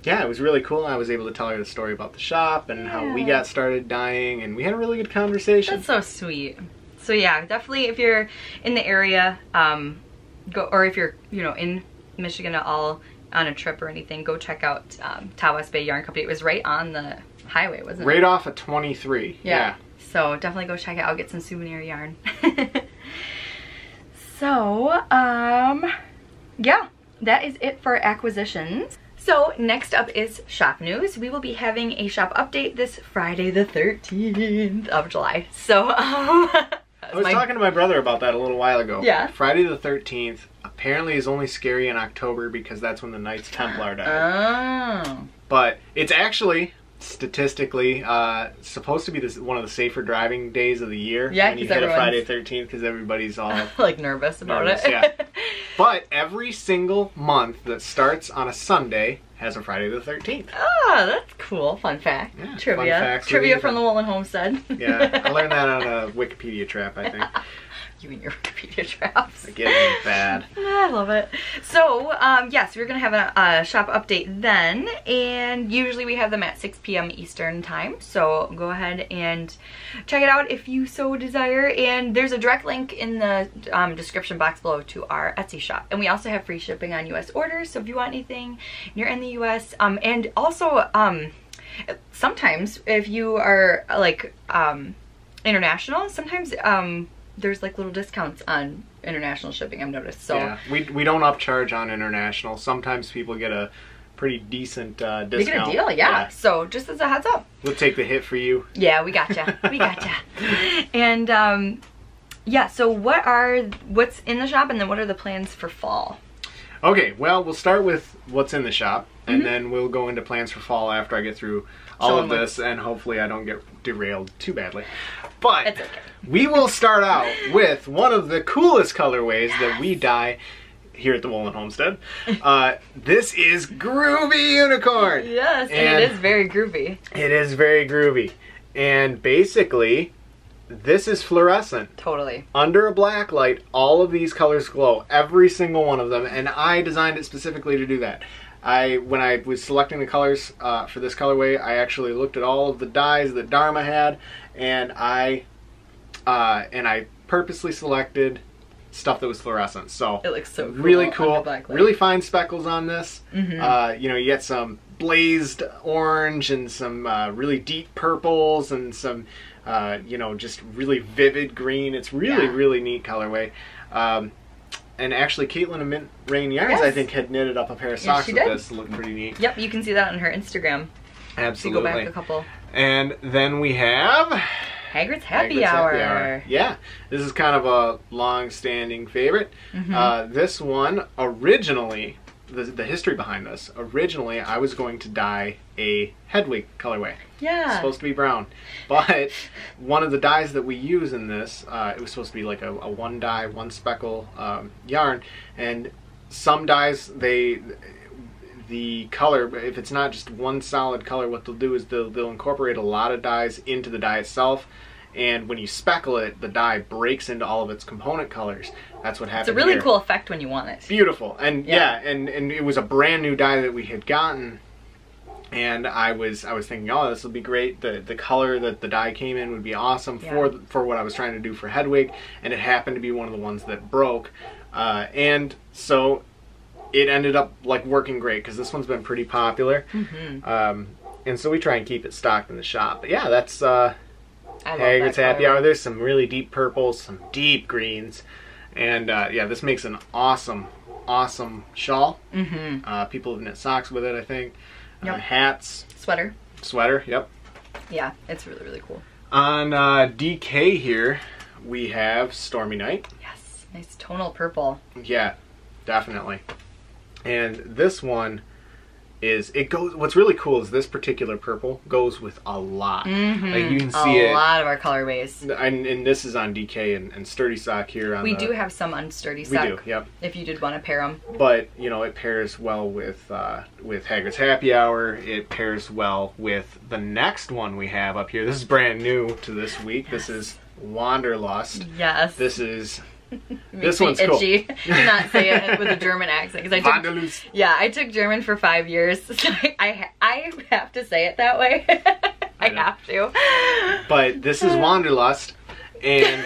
yeah, it was really cool. I was able to tell her the story about the shop and how we got started dyeing, and we had a really good conversation. That's so sweet. So yeah, definitely if you're in the area, go, or if you're, you know, in Michigan at all on a trip or anything, go check out Tawas Yarn Company. It was right on the highway, wasn't it? Right off of 23. Yeah. So definitely go check it out. Get some souvenir yarn. So, yeah, that is it for acquisitions. So next up is shop news. We will be having a shop update this Friday the 13th of July. So, I was talking to my brother about that a little while ago. Yeah. Friday the 13th apparently is only scary in October because that's when the Knights Templar died. Oh. But it's actually statistically supposed to be one of the safer driving days of the year. Yeah, when you hit a Friday 13th, because everybody's all like nervous about it. Yeah. But every single month that starts on a Sunday has a Friday the 13th. Ah, that's cool. Fun fact. Yeah, Trivia. fun facts Trivia from the Woolen Homestead. Yeah, I learned that on a Wikipedia trap, I think. You and your Wikipedia traps. I get it bad. I love it. So, yes, we're going to have a shop update then, and usually we have them at 6 p.m. Eastern time, so go ahead and check it out if you so desire, and there's a direct link in the description box below to our Etsy shop, and we also have free shipping on U.S. orders, so if you want anything and you're in the U.S., and also sometimes if you are like international, sometimes there's like little discounts on international shipping, I've noticed. So yeah, we don't upcharge on international. Sometimes people get a pretty decent discount. They get a deal, yeah. So just as a heads up. We'll take the hit for you. Yeah, we gotcha. We gotcha. And yeah, so what's in the shop, and then what are the plans for fall? Okay, well, we'll start with what's in the shop, and then we'll go into plans for fall after I get through all of this, and hopefully I don't get derailed too badly. But it's okay. We will start out with one of the coolest colorways that we dye here at the Woolen Homestead. This is Groovy Unicorn. Yes, and it is very groovy. It is very groovy. And basically, this is fluorescent. Totally. Under a black light, all of these colors glow. Every single one of them. And I designed it specifically to do that. When I was selecting the colors for this colorway, I actually looked at all of the dyes that Dharma had, and I purposely selected stuff that was fluorescent. So it looks so cool. Really cool. Really fine speckles on this. You know, you get some blazed orange and some really deep purples and some you know, just really vivid green. It's really, really neat colorway. And actually, Caitlin and Mint Rain Yarns, I think, had knitted up a pair of socks with this. Looked pretty neat. Yep, you can see that on her Instagram. Absolutely. If you go back a couple. And then we have Hagrid's Happy Hour. Yeah, this is kind of a long-standing favorite. This one, originally, the history behind this, originally I was going to dye a Hedwig colorway. Yeah. It's supposed to be brown. But one of the dyes that we use in this, it was supposed to be like a one dye, one speckle yarn. And some dyes, the color, if it's not just one solid color, what they'll do is they'll incorporate a lot of dyes into the dye itself. And when you speckle it, the dye breaks into all of its component colors. That's what happened. It's a really here. cool effect when you want it. Beautiful. And and it was a brand new dye that we had gotten. And I was thinking, oh, this will be great. The color that the dye came in would be awesome for what I was trying to do for Hedwig. And it happened to be one of the ones that broke. And so it ended up like working great, because this one's been pretty popular. And so we try and keep it stocked in the shop. But yeah, that's Hagrid's Happy Hour. There's some really deep purples, some deep greens, and yeah, this makes an awesome shawl. People have knit socks with it, I think. Hats, sweater. Yep. Yeah, it's really, really cool. On DK here, we have Stormy Night. Yes, nice tonal purple. Yeah, definitely. And this one is, what's really cool is this particular purple goes with a lot. Like you can see it. A lot of our colorways. And this is on DK and Sturdy Sock here. We do have some on Sturdy Sock. We do, yep. If you did want to pair them. But, you know, it pairs well with Hagrid's Happy Hour. It pairs well with the next one we have up here. This is brand new to this week. Yes. This is Wanderlust. Yes. This is... This one's itchy cool. To not say it with a German accent, because I took German for 5 years, so I have to say it that way. I have to. But this is Wanderlust, and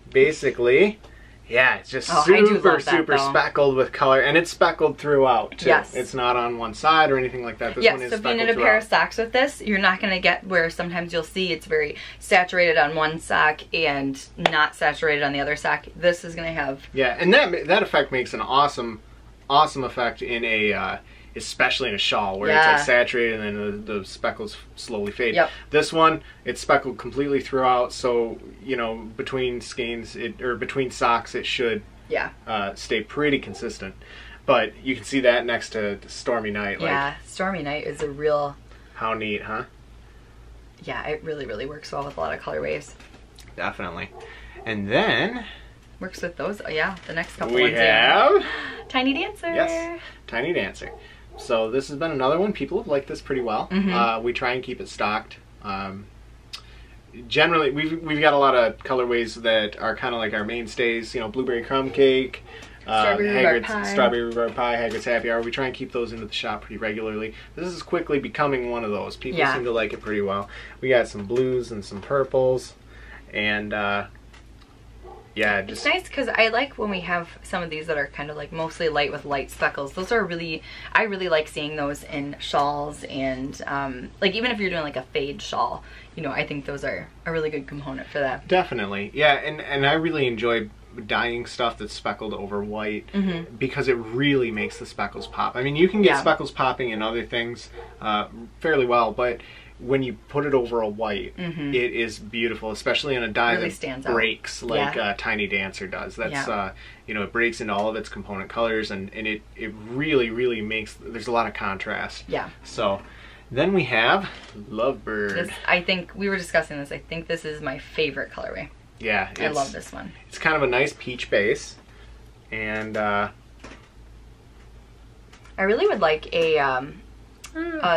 basically, yeah, it's just super speckled with color, and it's speckled throughout too. Yes. It's not on one side or anything like that. This one is so if speckled you knit a pair of socks with this, you're not going to get where sometimes you'll see it's very saturated on one sock and not saturated on the other sock. This is going to have... Yeah, and that effect makes an awesome effect in a... especially in a shawl where it's like saturated and then the speckles slowly fade. Yep. This one, it's speckled completely throughout, so you know, between skeins or between socks it should stay pretty consistent. But you can see that next to Stormy Night. Yeah, Stormy Night is a real... How neat, huh? Yeah, it really, really works well with a lot of colorways. Definitely. And then works with those. Oh, yeah, the next couple we ones. have Tiny Dancer. Yes, Tiny Dancer. So this has been another one. People have liked this pretty well. We try and keep it stocked. Generally, we've got a lot of colorways that are kind of like our mainstays. You know, blueberry crumb cake, strawberry rhubarb pie, Hagrid's Happy Hour. We try and keep those into the shop pretty regularly. This is quickly becoming one of those. People seem to like it pretty well. We got some blues and some purples, and yeah, just it's nice because I like when we have some of these that are kind of like mostly light with light speckles. Those are really, I really like seeing those in shawls, and like even if you're doing like a fade shawl, you know, I think those are a really good component for that. Definitely, yeah, and I really enjoy dyeing stuff that's speckled over white because it really makes the speckles pop. I mean, you can get speckles popping in other things fairly well, but when you put it over a white, it is beautiful, especially in a dye really that breaks like Tiny Dancer does. That's you know, it breaks into all of its component colors, and it really makes, there's a lot of contrast. Yeah. So then we have Lovebird. This, I think we were discussing this. I think this is my favorite colorway. Yeah, I love this one. It's kind of a nice peach base, and I really would like a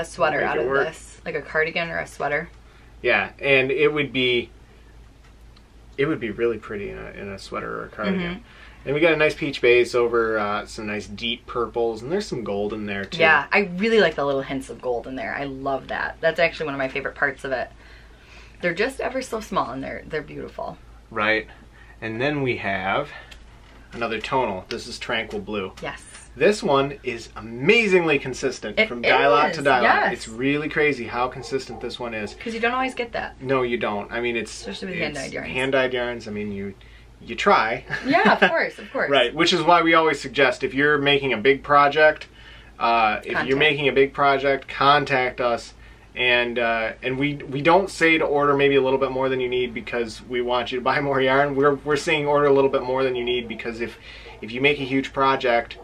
sweater out of this. Like a cardigan or a sweater. Yeah, and it would be really pretty in a sweater or a cardigan. And we got a nice peach base over some nice deep purples, and there's some gold in there too. Yeah, I really like the little hints of gold in there. I love that. That's actually one of my favorite parts of it. They're just ever so small, and they're beautiful. Right. And then we have another tonal. This is Tranquil Blue. Yes. This one is amazingly consistent from dye lot to dye lot. It's really crazy how consistent this one is. Because you don't always get that. No, you don't. I mean, it's especially with hand-dyed yarns. Hand-dyed yarns. I mean, you try. Yeah, of course, of course. Right, which is why we always suggest if you're making a big project, contact us. And we don't say to order maybe a little bit more than you need because we want you to buy more yarn. We're saying order a little bit more than you need because if you make a huge project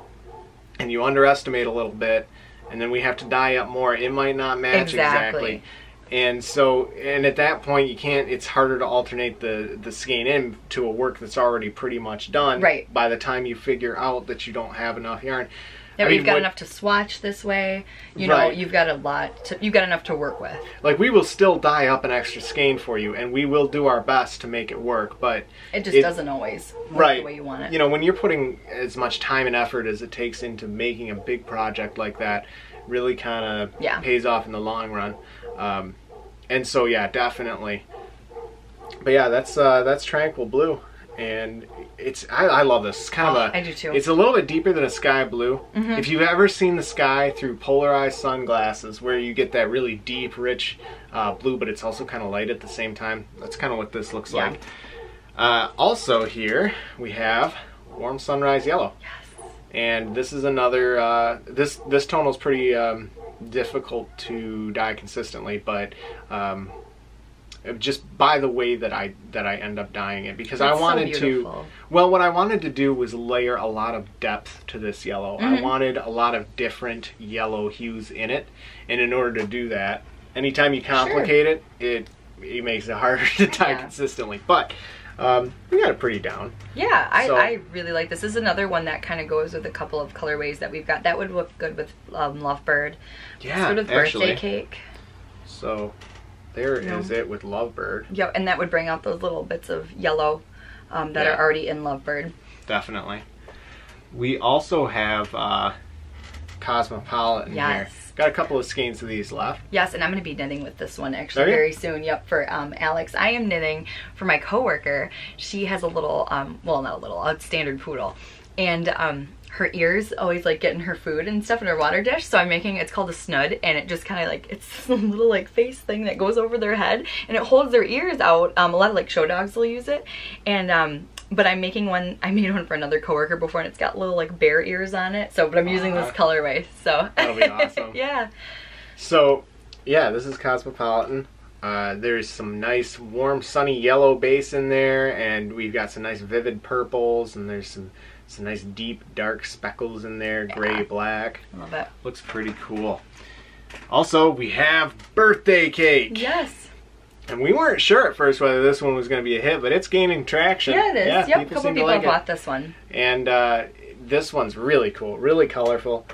and you underestimate a little bit, and then we have to dye up more, it might not match exactly. And so, and at that point, you can't. It's harder to alternate the skein in to a work that's already pretty much done. Right. By the time you figure out that you don't have enough yarn. Yeah, you've got enough to swatch this way. You know, you've got you've got enough to work with. Like, we will still dye up an extra skein for you, and we will do our best to make it work, but it just doesn't always work the way you want it. You know, when you're putting as much time and effort as it takes into making a big project like that, really kind of pays off in the long run. And so, yeah, definitely. But yeah, that's Tranquil Blue. And I love this. It's kind of I do too. It's a little bit deeper than a sky blue. If you've ever seen the sky through polarized sunglasses, where you get that really deep, rich blue, but it's also kind of light at the same time, that's kind of what this looks like. Also here we have Warm Sunrise Yellow. Yes. And this is another. This tonal is pretty difficult to dye consistently, but just by the way that I end up dyeing it, because I wanted to, well, what I wanted to do was layer a lot of depth to this yellow. I wanted a lot of different yellow hues in it, and in order to do that, anytime you complicate it makes it harder to dye consistently. But we got it pretty down. Yeah, I really like this. This is another one that kind of goes with a couple of colorways that we've got. That would look good with Lovebird. Yeah, sort of birthday cake. So there is it with Lovebird. Yeah, and that would bring out those little bits of yellow that are already in Lovebird. Definitely. We also have Cosmopolitan here. Got a couple of skeins of these left. Yes, and I'm going to be knitting with this one actually very soon. Yep, for Alex. I am knitting for my coworker. She has a little, well, not a little, a standard poodle. And her ears always like getting her food and stuff in her water dish, so I'm making, it's called a snud, and it just kind of like, it's this little like face thing that goes over their head and it holds their ears out. A lot of like show dogs will use it, and but I'm making one, I made one for another coworker before, and it's got little like bear ears on it, so, but I'm using this colorway, so. That'll be awesome. Yeah. So yeah, this is Cosmopolitan. There's some nice warm sunny yellow base in there, and we've got some nice vivid purples, and there's some nice deep dark speckles in there, gray, black. Love it. Looks pretty cool. Also, we have Birthday Cake. Yes. And we weren't sure at first whether this one was going to be a hit, but it's gaining traction. Yeah, it is. Yeah, yep, a couple people like bought this one. And this one's really cool, really colorful.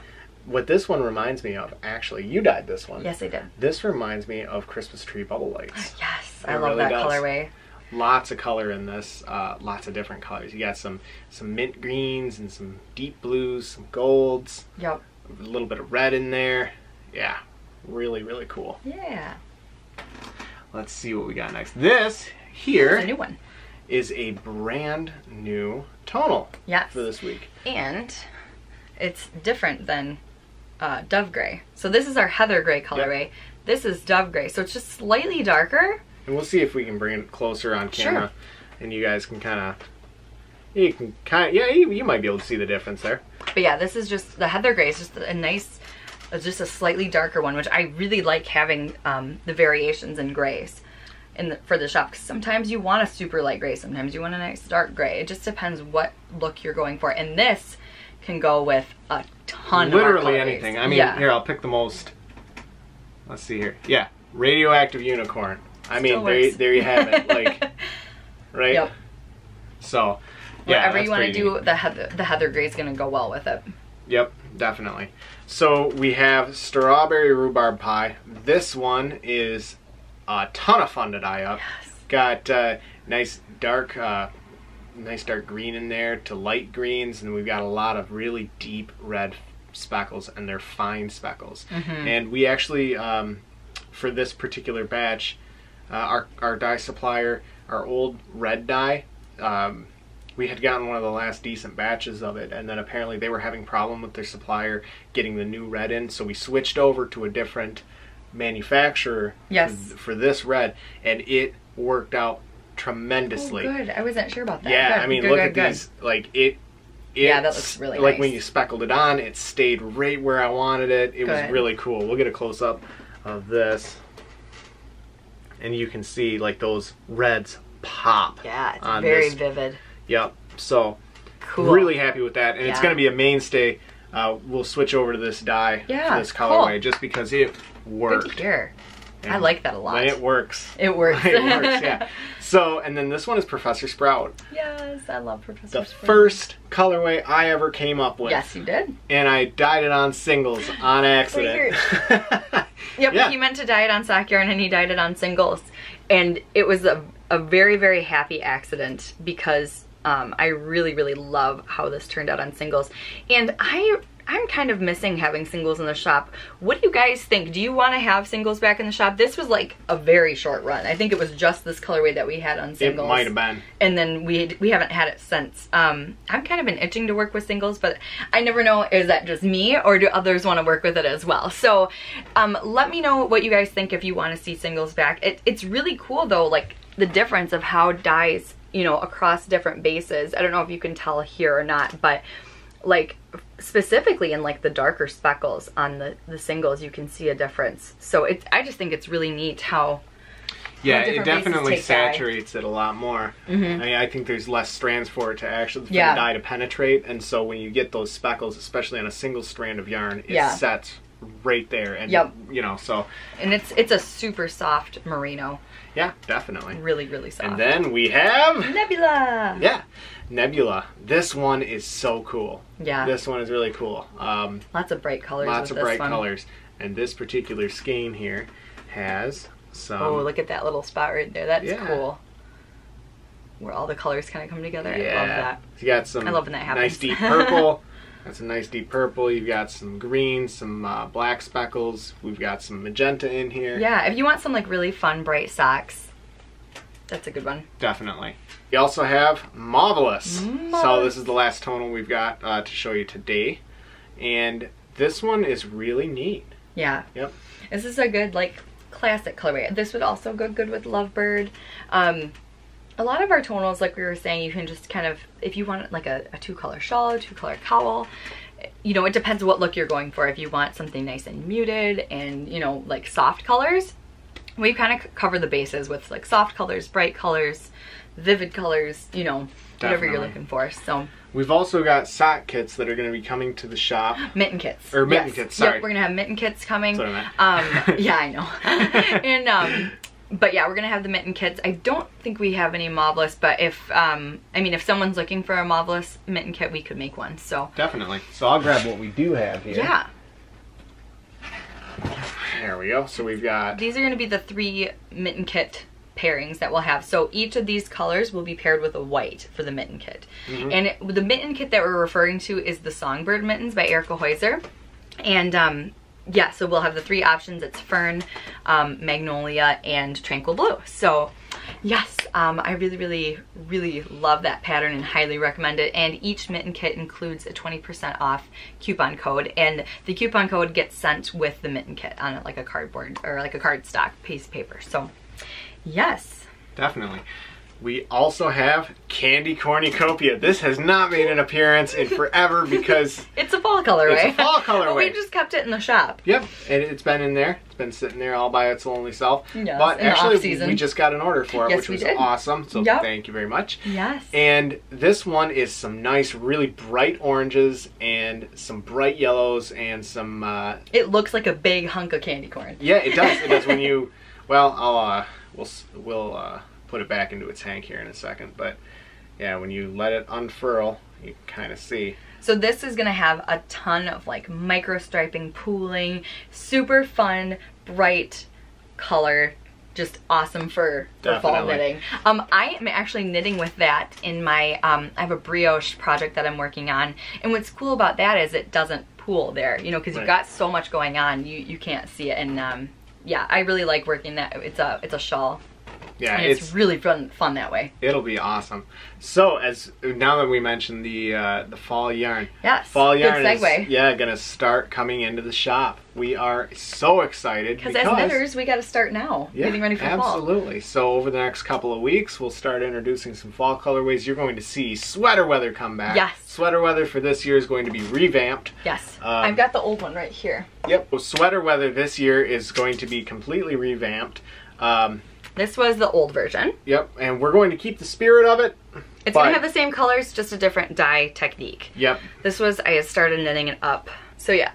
What this one reminds me of, actually, you dyed this one. Yes, I did. This reminds me of Christmas tree bubble lights. Yes, I love that colorway. Lots of color in this, lots of different colors. You got some mint greens and some deep blues, some golds. Yep. A little bit of red in there. Yeah, really, really cool. Yeah. Let's see what we got next. This here a new one. Is a brand new tonal for this week. And it's different than Dove Gray. So this is our Heather Gray colorway. Yep. This is Dove Gray. So it's just slightly darker. And we'll see if we can bring it closer on camera. Sure. And you guys can you might be able to see the difference there. But yeah, this is just, the Heather Gray is just a nice, just a slightly darker one, which I really like having the variations in grays for the shop. Because sometimes you want a super light gray, sometimes you want a nice dark gray. It just depends what look you're going for. And this can go with a ton of literally anything. I mean, here, I'll pick the most. Let's see here. Yeah, radioactive unicorn. I mean, there you have it. Like, right? Yep. So, yeah, whatever you want to do, the Heather Gray is going to go well with it. Yep, definitely. So we have strawberry rhubarb pie. This one is a ton of fun to dye up. Yes. Got nice dark green in there to light greens, and we've got a lot of really deep red speckles, and they're fine speckles. Mm-hmm. And we actually, for this particular batch, our dye supplier, our old red dye, we had gotten one of the last decent batches of it, and then apparently they were having problem with their supplier getting the new red in, so we switched over to a different manufacturer for this red, and it worked out tremendously. Oh, good. I wasn't sure about that. Yeah, good. I mean, look at these. Like, yeah, that looks really like nice. When you speckled it on, it stayed right where I wanted it. It was really cool. We'll get a close-up of this, and you can see, like, those reds pop. Yeah, it's very vivid. Yep. So, cool. Really happy with that, and it's going to be a mainstay. We'll switch over to this dye for this colorway just because it worked. Good to hear. I like that a lot. It works. It works. It works, yeah. So, and then this one is Professor Sprout. Yes, I love Professor Sprout. The first colorway I ever came up with. Yes, you did. And I dyed it on singles on accident. Yep, he meant to dye it on sock yarn and he dyed it on singles. And it was a very, very happy accident because I really, really love how this turned out on singles. And I'm kind of missing having singles in the shop. What do you guys think? Do you want to have singles back in the shop? This was like a very short run. I think it was just this colorway that we had on singles. It might have been. And then we haven't had it since. I've kind of been itching to work with singles, but I never know, is that just me or do others want to work with it as well? So let me know what you guys think if you want to see singles back. It's really cool though, like the difference of how dyes, you know, across different bases. I don't know if you can tell here or not, but like specifically in like the darker speckles on the singles, you can see a difference. So I just think it's really neat how it definitely saturates it a lot more. Mm-hmm. I mean, I think there's less strands for it to actually, for the dye to penetrate, and so when you get those speckles, especially on a single strand of yarn, it sets right there, and you know, so. And it's a super soft merino. Yeah, definitely. Really, really soft. And then we have Nebula. Yeah, Nebula. This one is so cool. Yeah. This one is really cool. Lots of bright colors. Lots of bright colors. And this particular skein here has some. Oh, look at that little spot right there. That's cool. Where all the colors kind of come together. I love that. You got some. I love when that happens. Nice deep purple. That's a nice deep purple. You've got some greens, some black speckles. We've got some magenta in here. Yeah, if you want some like really fun bright socks, that's a good one. Definitely. We also have Marvelous. So this is the last tonal we've got to show you today. And this one is really neat. Yeah. Yep. This is a good like classic colorway. This would also go good with Lovebird. A lot of our tonals, like we were saying, you can just kind of, if you want like a two-color shawl, a two-color cowl, you know, it depends what look you're going for. If you want something nice and muted and, you know, like soft colors, we kind of cover the bases with like soft colors, bright colors, vivid colors, you know, whatever you're looking for. So we've also got sock kits that are going to be coming to the shop. Mitten kits. Or mitten kits, sorry. Yep, we're going to have mitten kits coming. That's what I meant. Yeah, I know. And But yeah, we're gonna have the mitten kits. I don't think we have any mauveless, but if I mean, if someone's looking for a mauveless mitten kit, we could make one. So definitely. So I'll grab what we do have here. Yeah. There we go. So we've got, these are gonna be the 3 mitten kit pairings that we'll have. So each of these colors will be paired with a white for the mitten kit. And the mitten kit that we're referring to is the Songbird Mittens by Erica Heuser. And yeah, so we'll have the 3 options. It's Fern, Magnolia, and Tranquil Blue. So yes, I really love that pattern and highly recommend it. And each mitten kit includes a 20% off coupon code, and the coupon code gets sent with the mitten kit on like a cardboard or like a cardstock piece of paper. So yes, definitely. We also have Candy Cornucopia. This has not made an appearance in forever because it's a fall colorway. It's a fall colorway. But we just kept it in the shop. Yep, and it's been in there. It's been sitting there all by its lonely self. Yes, but in actually, the off-season. we just got an order for it, which was awesome. So thank you very much. Yes. And this one is some nice, really bright oranges and some bright yellows and some. It looks like a big hunk of candy corn. Yeah, it does. It does when you. Well, I'll we'll put it back into its hank here in a second, but yeah, when you let it unfurl, you kind of see. So this is gonna have a ton of like micro striping, pooling, super fun, bright color, just awesome for fall knitting. I am actually knitting with that in my, I have a brioche project that I'm working on, and what's cool about that is it doesn't pool there, you know, because you've got so much going on, you can't see it, and yeah, I really like working that. It's a shawl. Yeah, and it's really fun that way. It'll be awesome. So now that we mentioned the fall yarn, yes, fall yarn good segue. is gonna start coming into the shop. We are so excited because as knitters we got to start now, getting ready for fall. Absolutely. So over the next couple of weeks, we'll start introducing some fall colorways. You're going to see sweater weather come back. Yes, sweater weather for this year is going to be revamped. Yes, I've got the old one right here. Yep. So sweater weather this year is going to be completely revamped. This was the old version. Yep, and we're going to keep the spirit of it. It's going to have the same colors, just a different dye technique. Yep. This was, I had started knitting it up. So yeah,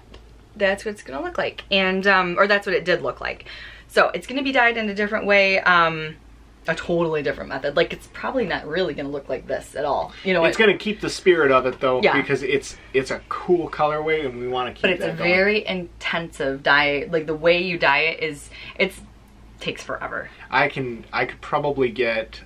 that's what it's going to look like. And, or that's what it did look like. So it's going to be dyed in a different way, a totally different method. Like it's probably not really going to look like this at all. You know, it's going to keep the spirit of it though, because it's a cool colorway and we want to keep that going. But it's a very intensive dye. Like the way you dye it takes forever. I could probably get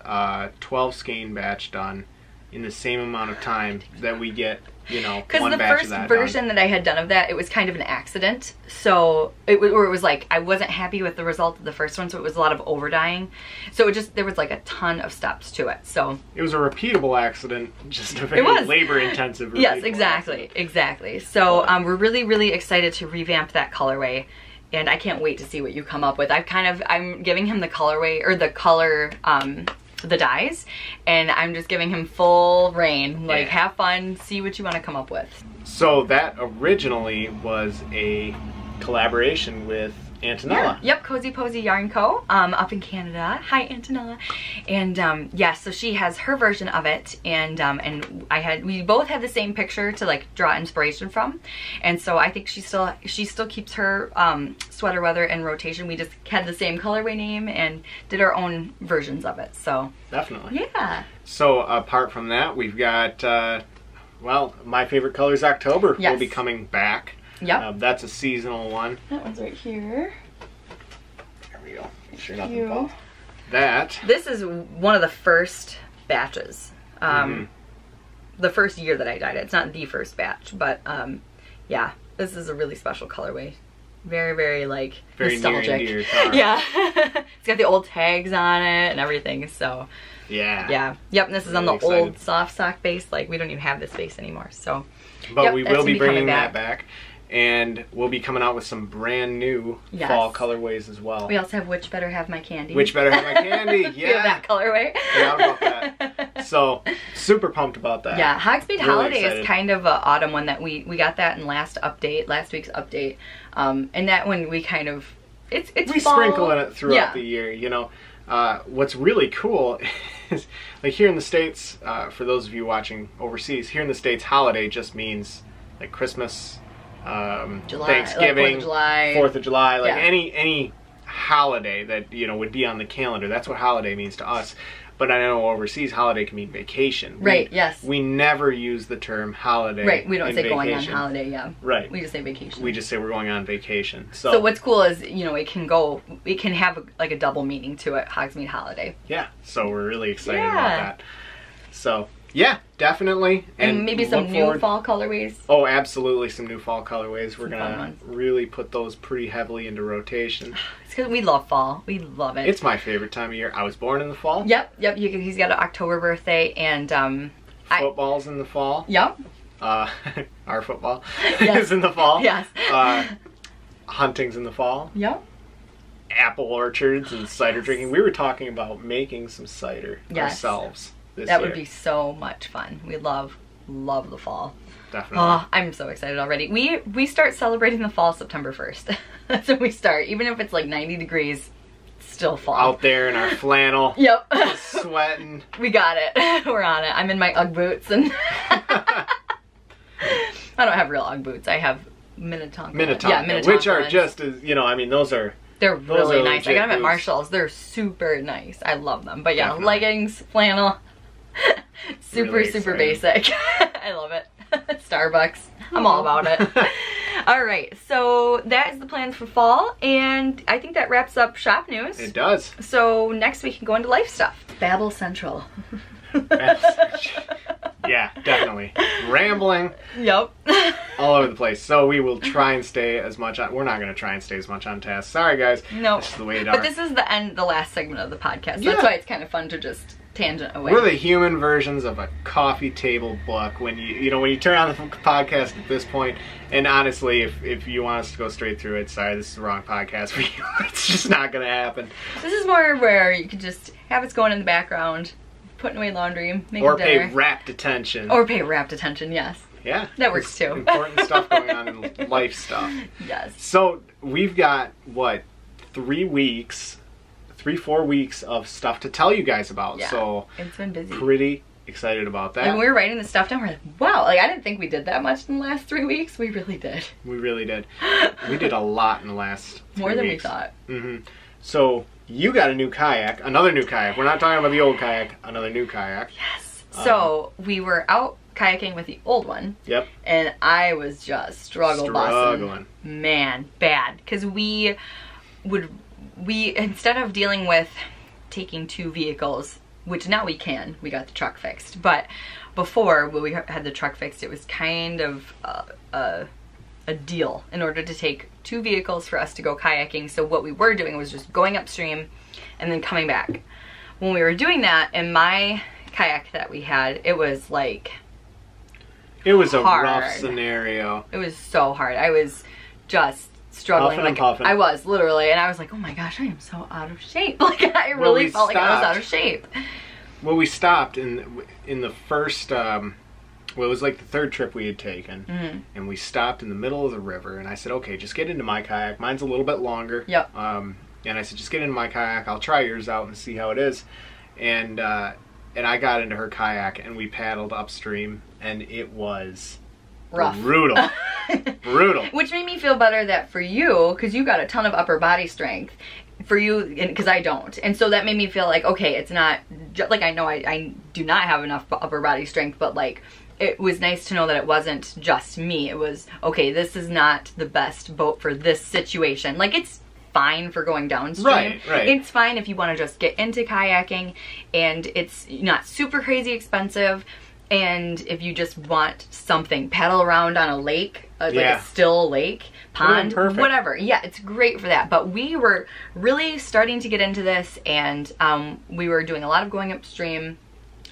12 skein batch done in the same amount of time that we get, you know, one batch of that. Because the first version that I had done of that, it was kind of an accident. So it was like I wasn't happy with the result of the first one, so it was a lot of over dyeing. So there was like a ton of steps to it. So it was a repeatable accident, just a very labor intensive. Yes, exactly. So we're really excited to revamp that colorway. And I can't wait to see what you come up with. I'm giving him the colorway, or the color, the dyes, and I'm just giving him full reign. Like, have fun, see what you want to come up with. So that originally was a collaboration with Antonella. Yep, Cozy Posy Yarn Co. Up in Canada. Hi, Antonella. And yes, so she has her version of it, and we both had the same picture to like draw inspiration from, and so I think she still keeps her sweater weather in rotation. We just had the same colorway name and did our own versions of it. So definitely. Yeah. So apart from that, we've got well, my favorite colors October will be coming back. Yep. That's a seasonal one. That one's right here. There we go. Make sure nothing falls. That. This is one of the first batches. The first year that I dyed it. It's not the first batch, but yeah, this is a really special colorway. Very like nostalgic. Near and dear to our yeah. It's got the old tags on it and everything. So yeah. Yep. And this is on the old soft sock base. Like we don't even have this base anymore. So. But we will be bringing that back. And we'll be coming out with some brand new fall colorways as well. We also have Which Better Have My Candy. Which Better Have My Candy, yeah. We have that colorway. Forgot about that. So, super pumped about that. Yeah, Hogsmeade Holiday is kind of an autumn one that we got that in last week's update. And that one we kind of, it's we fall. sprinkle in it throughout the year, you know. What's really cool is, like here in the States, for those of you watching overseas, here in the States, holiday just means like Christmas, July, Thanksgiving, like 4th of July, like any holiday that, you know, would be on the calendar. That's what holiday means to us. But I know overseas, holiday can mean vacation. Right, yes. We never use the term holiday. Right, we don't say vacation. going on holiday, yeah. Right. We just say vacation. We just say we're going on vacation. So what's cool is, you know, it can have like a double meaning to it, Hogsmeade holiday. Yeah, so we're really excited about that. So, yeah, definitely. And maybe some new fall colorways. Oh, absolutely, some new fall colorways. We're gonna really put those pretty heavily into rotation. It's because we love fall. We love it. It's my favorite time of year. I was born in the fall. Yep. He's got an October birthday, and football's in the fall. Yep. Our football is in the fall. Yes. Hunting's in the fall. Yep. Apple orchards and cider drinking. We were talking about making some cider ourselves. That would be so much fun. We love the fall. Definitely. Oh, I'm so excited already. We start celebrating the fall September 1st. That's when we start. Even if it's like 90 degrees, still fall. Out there in our flannel. Yep. Sweating. We got it. We're on it. I'm in my Ugg boots and I don't have real Ugg boots. I have Minnetonka. Yeah, Minnetonka. Which are just as, you know, I mean, they're really nice. I got them at boots. Marshall's. They're super nice. I love them. But yeah, Definitely. Leggings, flannel. Super Really basic. I love it. Starbucks. I'm all about it. All right, so that is the plans for fall, and I think that wraps up shop news. It does. So next we can go into life stuff. Babble Central. Yeah, definitely. Rambling. Yep. All over the place. So we will try and stay as much on... We're not going to try and stay as much on task. Sorry, guys. No. This is the way it But this is the last segment of the podcast. That's why it's kind of fun to just tangent away. We're the human versions of a coffee table book. When when you turn on the podcast at this point, and honestly, if you want us to go straight through it, sorry, this is the wrong podcast for you. It's just not going to happen. This is more where you can just have us going in the background, putting away laundry, making dinner. Or pay rapt attention. Or pay rapt attention, yes. Yeah. That works too. Important stuff going on in life stuff. Yes. So we've got, what, 4 weeks of stuff to tell you guys about. Yeah, so it's been busy. Pretty excited about that. And we were writing the stuff down, we're like, wow, like I didn't think we did that much in the last 3 weeks. We really did. We really did. We did a lot in the last 3 More than weeks. we thought. Mm-hmm. So you got a new kayak, another new kayak. We're not talking about the old kayak, another new kayak. Yes. So we were out kayaking with the old one. Yep. And I was just struggling. Man, bad. Because instead of dealing with taking 2 vehicles, which now we got the truck fixed. But before, when we had the truck fixed, it was kind of a deal in order to take 2 vehicles for us to go kayaking. So what we were doing was just going upstream and then coming back. When we were doing that, in my kayak that we had, it was like... It was a hard. rough scenario. It was so hard. I was just struggling. Puffing and puffing. I was, literally. And I was like, oh my gosh, I am so out of shape. Like, I really felt like I was out of shape. Well, we stopped in the first... well, it was like the 3rd trip we had taken, and we stopped in the middle of the river, and I said, okay, just get into my kayak. Mine's a little bit longer. Yep. And I said, just get into my kayak. I'll try yours out and see how it is. And I got into her kayak, and we paddled upstream, and it was rough. Brutal. Brutal. Which made me feel better that for you, because you got a ton of upper body strength, for you, because I don't. And so that made me feel like, okay, it's not, like I know I do not have enough upper body strength, but like, it was nice to know that it wasn't just me. It was, okay, this is not the best boat for this situation. Like, it's fine for going downstream. Right. It's fine if you want to just get into kayaking, and it's not super crazy expensive. And if you just want something, paddle around on a lake, like a still lake, pond, whatever. Yeah, it's great for that. But we were really starting to get into this, and we were doing a lot of going upstream.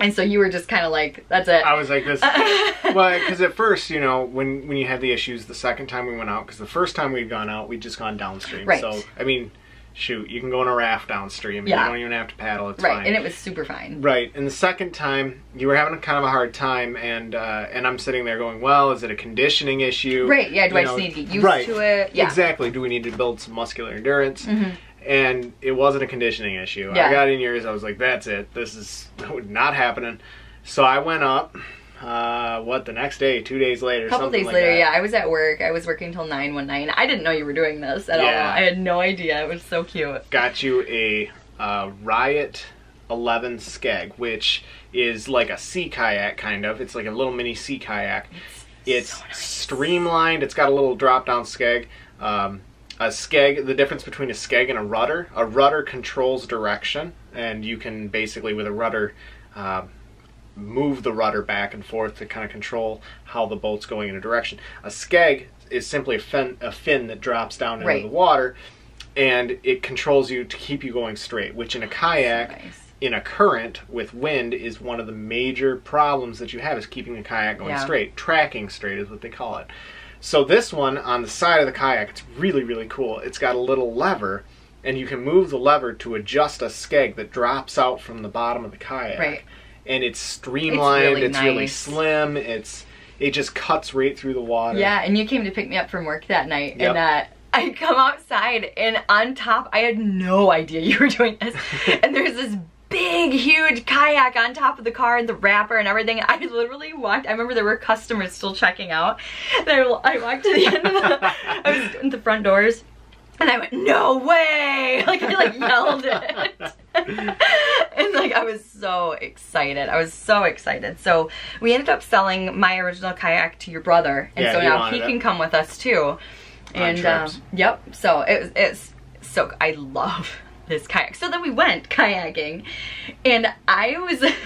And so you were just kind of like, that's it. I was like this. Well, because at first, you know, when you had the issues the second time we went out, because the first time we'd gone out, we'd just gone downstream. Right. So, I mean, shoot, you can go on a raft downstream. Yeah. You don't even have to paddle. It's fine. And it was super fine. Right. And the second time, you were having kind of a hard time, and I'm sitting there going, well, is it a conditioning issue? Right. Yeah. Do I just need to get used to it? Yeah. Exactly. Do we need to build some muscular endurance? And it wasn't a conditioning issue. Yeah. I got in yours. I was like, that's it. This is not happening. So I went up. the next day, 2 days later, a couple something days like later, that. yeah, I was at work. I was working till 9 one night. I didn't know you were doing this at all. I had no idea. It was so cute. Got you a Riot 11 skeg, which is like a sea kayak kind of. It's like a little mini sea kayak. It's so nice. Streamlined. It's got a little drop down skeg. A skeg, the difference between a skeg and a rudder controls direction, and you can basically with a rudder move the rudder back and forth to kind of control how the boat's going in a direction. A skeg is simply a fin that drops down into the water, and it controls you to keep you going straight, which in a kayak, in a current with wind, is one of the major problems that you have, is keeping the kayak going straight. Tracking straight is what they call it. So this one on the side of the kayak, it's really, really cool. It's got a little lever, and you can move the lever to adjust a skeg that drops out from the bottom of the kayak. Right. And it's streamlined, it's really slim, it just cuts right through the water. Yeah, and you came to pick me up from work that night, and I come outside, and on top, I had no idea you were doing this, and there's this big, huge kayak on top of the car and the wrapper and everything. I literally walked, I remember there were customers still checking out, and I walked to the end of I was in the front doors, and I went, no way! Like, I yelled it. And like, I was so excited. I was so excited. So we ended up selling my original kayak to your brother, and so now he can come with us too. And yep, so it's so, I love this kayak. So then we went kayaking, and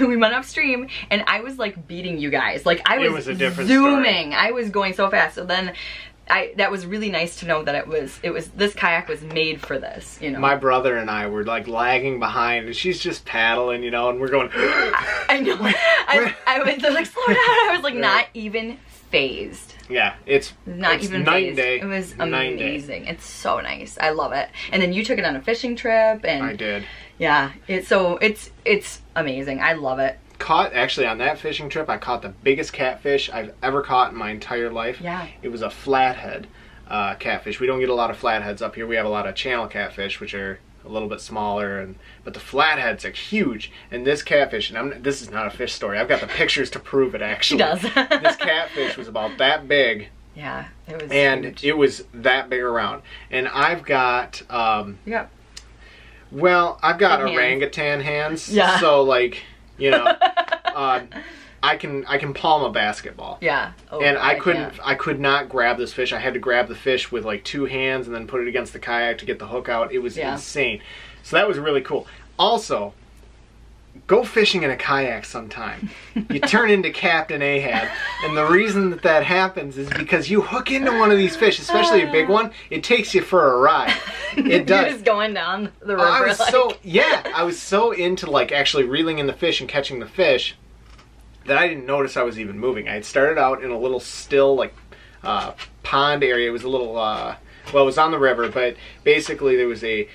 we went upstream, and I was like beating you guys. Like, I was zooming. I was going so fast. So then that was really nice to know that it was this kayak was made for this, you know. My brother and I were like lagging behind, and she's just paddling, you know, and we're going I know. I was like, slow down. I was like not even phased. Yeah, it's not even night and day. It was amazing. It's so nice. I love it. And then you took it on a fishing trip, and I did. Yeah, it's amazing. I love it. Caught, actually, on that fishing trip, I caught the biggest catfish I've ever caught in my entire life. Yeah. It was a flathead catfish. We don't get a lot of flatheads up here. We have a lot of channel catfish, which are a little bit smaller, but the flatheads are huge. And this catfish, and this is not a fish story. I've got the pictures to prove it, actually. She does. This catfish was about that big. Yeah, it was huge. It was that big around. And I've got, well, I've got orangutan hands. Yeah. So, like, you know, I can palm a basketball. Yeah. Oh, and I could not grab this fish. I had to grab the fish with like 2 hands and then put it against the kayak to get the hook out. It was insane. So that was really cool. Also, go fishing in a kayak sometime. You turn into Captain Ahab, and the reason that happens is because you hook into one of these fish, especially a big one. It takes you for a ride. It does. You're just going down the river. I was so into like actually reeling in the fish and catching the fish that I didn't notice I was even moving. I had started out in a little still like pond area. It was a little well, it was on the river, but basically there was a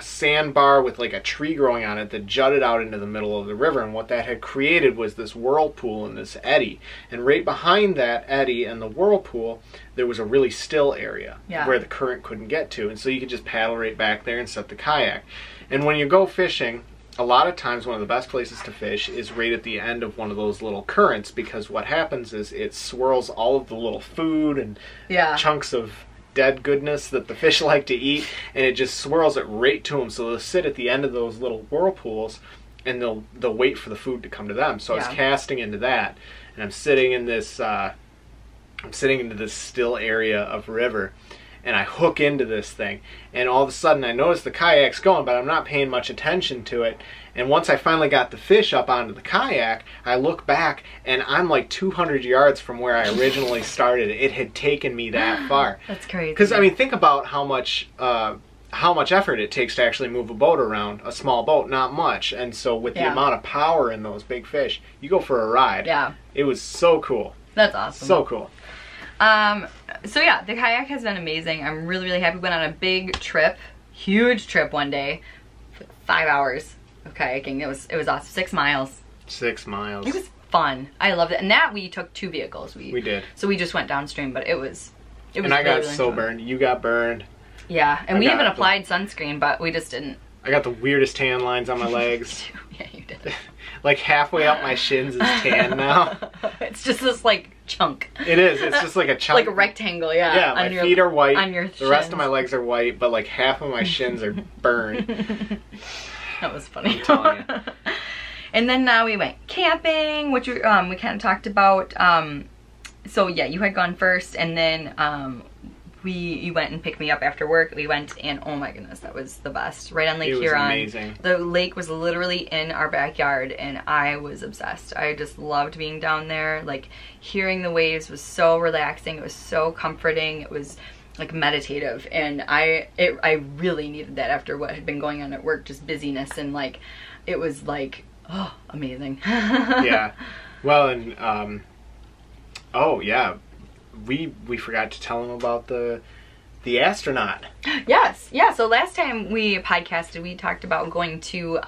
sandbar with like a tree growing on it that jutted out into the middle of the river, and what that had created was this whirlpool and this eddy, and right behind that eddy and the whirlpool there was a really still area where the current couldn't get to, and so you could just paddle right back there and set the kayak. And when you go fishing, a lot of times one of the best places to fish is right at the end of one of those little currents, because what happens is it swirls all of the little food and chunks of dead goodness that the fish like to eat, and it just swirls it right to them. So they'll sit at the end of those little whirlpools, and they'll wait for the food to come to them. So I was casting into that, and I'm sitting in this still area of river, and I hook into this thing, and all of a sudden I notice the kayak's going, but I'm not paying much attention to it. And once I finally got the fish up onto the kayak, I look back, and I'm like 200 yards from where I originally started. It had taken me that far. That's crazy. Because I mean, think about how much effort it takes to actually move a boat around, a small boat. Not much. And so with the amount of power in those big fish, you go for a ride. Yeah. It was so cool. That's awesome. So cool. So yeah, the kayak has been amazing. I'm really, really happy. We went on a big trip, huge trip one day, 5 hours of kayaking. It was awesome. 6 miles. 6 miles. It was fun. I loved it. And that we took 2 vehicles. We did. So we just went downstream, but it was and I got really so burned. You got burned. Yeah, and we even applied sunscreen, but we just didn't. I got the weirdest tan lines on my legs. Yeah, you did. Like halfway up my shins is tan now. It's just this like chunk. It is. It's just like a chunk. Like a rectangle, yeah. Yeah, my feet are white. On your the rest of my legs are white, but like half of my shins are burned. That was funny. I'm telling you. And then we went camping, which we kind of talked about. So yeah, you had gone first, and then you went and picked me up after work. We went, and oh my goodness, that was the best. Right on Lake Huron. It was amazing. The lake was literally in our backyard, and I was obsessed. I just loved being down there. Like, hearing the waves was so relaxing. It was so comforting. It was like meditative, and I really needed that after what had been going on at work, just busyness, and like it was like, oh, amazing. Yeah. Well, and oh yeah, we forgot to tell him about the astronaut. Yes, yeah. So last time we podcasted, we talked about going to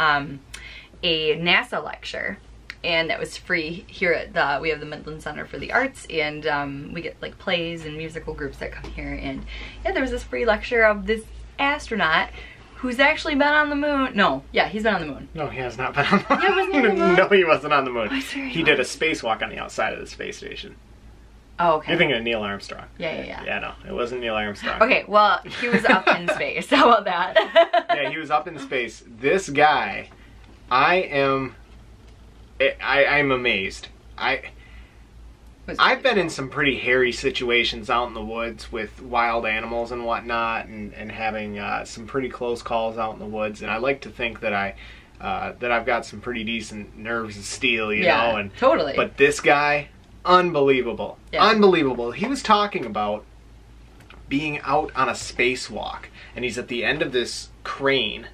a NASA lecture, and that was free here at we have the Midland Center for the Arts, and we get like plays and musical groups that come here, and yeah, there was this free lecture of this astronaut who's actually been on the moon. No, yeah, he's been on the moon. No, he has not been on the moon. Yeah, wasn't he on the moon? No, he wasn't on the moon. Oh, I swear he did a spacewalk on the outside of the space station. Oh, okay. You're thinking of Neil Armstrong. Yeah. Yeah, no, it wasn't Neil Armstrong. Okay, well, he was up in space. How about that? Yeah, he was up in space. This guy, I'm amazed. I've been in some pretty hairy situations out in the woods with wild animals and whatnot, and having some pretty close calls out in the woods. And I like to think that I've got some pretty decent nerves of steel, you know. And totally. But this guy, unbelievable, unbelievable. He was talking about being out on a spacewalk, and he's at the end of this crane.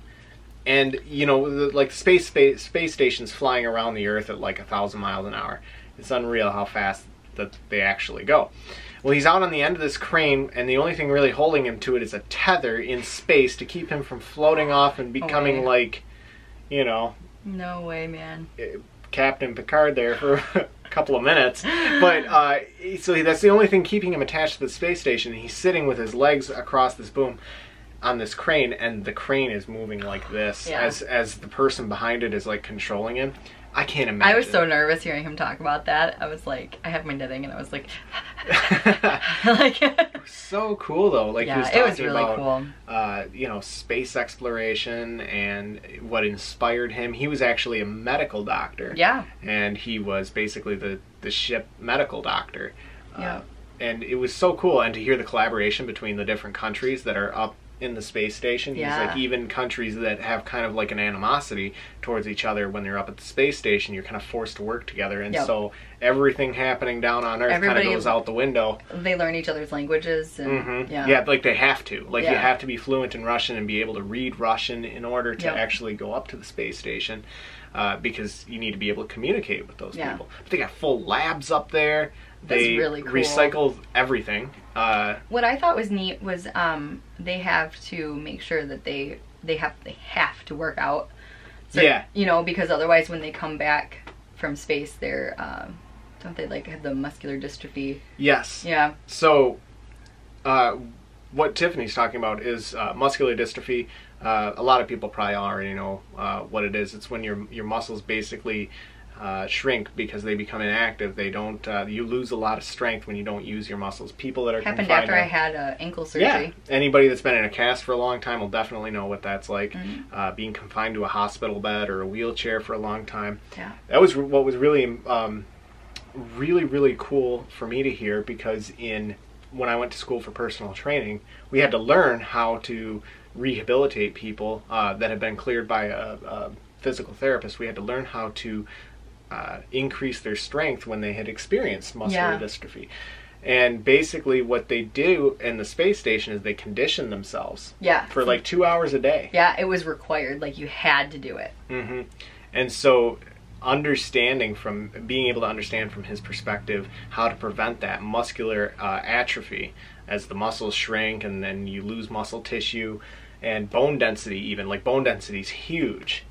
And, you know, like space station's flying around the Earth at like 1,000 miles an hour. It's unreal how fast that they actually go. Well, he's out on the end of this crane, and the only thing really holding him to it is a tether in space to keep him from floating off and becoming like, you know... No way, man. Captain Picard there for a couple of minutes. But, so that's the only thing keeping him attached to the space station. He's sitting with his legs across this boom on this crane, and the crane is moving like this as the person behind it is like controlling him. I can't imagine. I was so nervous hearing him talk about that. I was like, I have my knitting, and I was like, like it was so cool though. Like, yeah, he was talking it was really about, cool. You know, space exploration and what inspired him. He was actually a medical doctor. Yeah. And he was basically the ship medical doctor. Yeah. And it was so cool, and to hear the collaboration between the different countries that are up in the space station. He's like, even countries that have kind of like an animosity towards each other, when they're up at the space station, you're kind of forced to work together, and so everything happening down on Earth kind of goes out the window. They learn each other's languages, and yeah, like they have to. Like, you have to be fluent in Russian and be able to read Russian in order to actually go up to the space station, because you need to be able to communicate with those people. But they got full labs up there. They really cool. recycle everything. What I thought was neat was they have to make sure that they have to work out. So, you know, because otherwise when they come back from space, they're don't they like have the muscular dystrophy? Yes. Yeah. So what Tiffany's talking about is muscular dystrophy. A lot of people probably already know what it is. It's when your muscles basically shrink because they become inactive. They don't. You lose a lot of strength when you don't use your muscles. People that are happened after I had ankle surgery. Yeah, anybody that's been in a cast for a long time will definitely know what that's like. Being confined to a hospital bed or a wheelchair for a long time. Yeah, that was what was really, really cool for me to hear, because when I went to school for personal training, we had to learn how to rehabilitate people that had been cleared by a physical therapist. We had to learn how to increase their strength when they had experienced muscular dystrophy. And basically what they do in the space station is they condition themselves for like 2 hours a day. Yeah, it was required. Like, you had to do it. And so being able to understand from his perspective how to prevent that muscular atrophy as the muscles shrink and then you lose muscle tissue, and bone density, even like bone density is huge.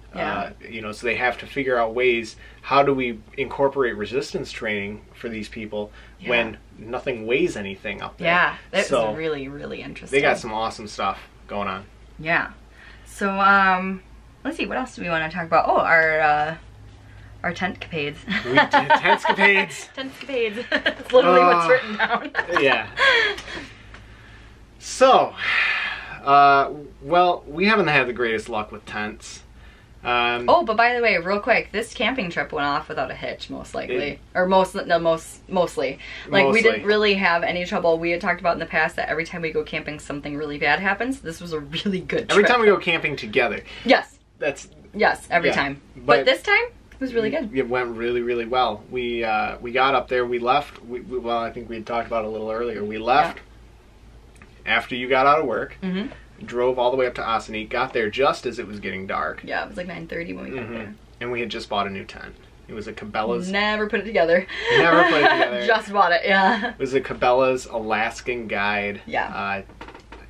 You know, so they have to figure out ways, how do we incorporate resistance training for these people when nothing weighs anything up there? Yeah, that's really, really interesting. They got some awesome stuff going on. Yeah. So, let's see, what else do we want to talk about? Oh, our Our tent-capades. We did tent-scapades. Tent-scapades. It's literally what's written down. Yeah. So, well, we haven't had the greatest luck with tents. Oh, but by the way, real quick, this camping trip went off without a hitch, most likely. Mostly. Like, we didn't really have any trouble. We had talked about in the past that every time we go camping, something really bad happens. This was a really good trip. Every time we go camping together. Yes. Yes, every time. But this time, it was really good. It went really, really well. We got up there, we left, well, I think we had talked about it a little earlier. We left after you got out of work. Mm-hmm. Drove all the way up to Ossining, got there just as it was getting dark. Yeah, it was like 9:30 when we got there. And we had just bought a new tent. It was a Cabela's. Never put it together. Never put it together. Just bought it, yeah. It was a Cabela's Alaskan Guide. Yeah.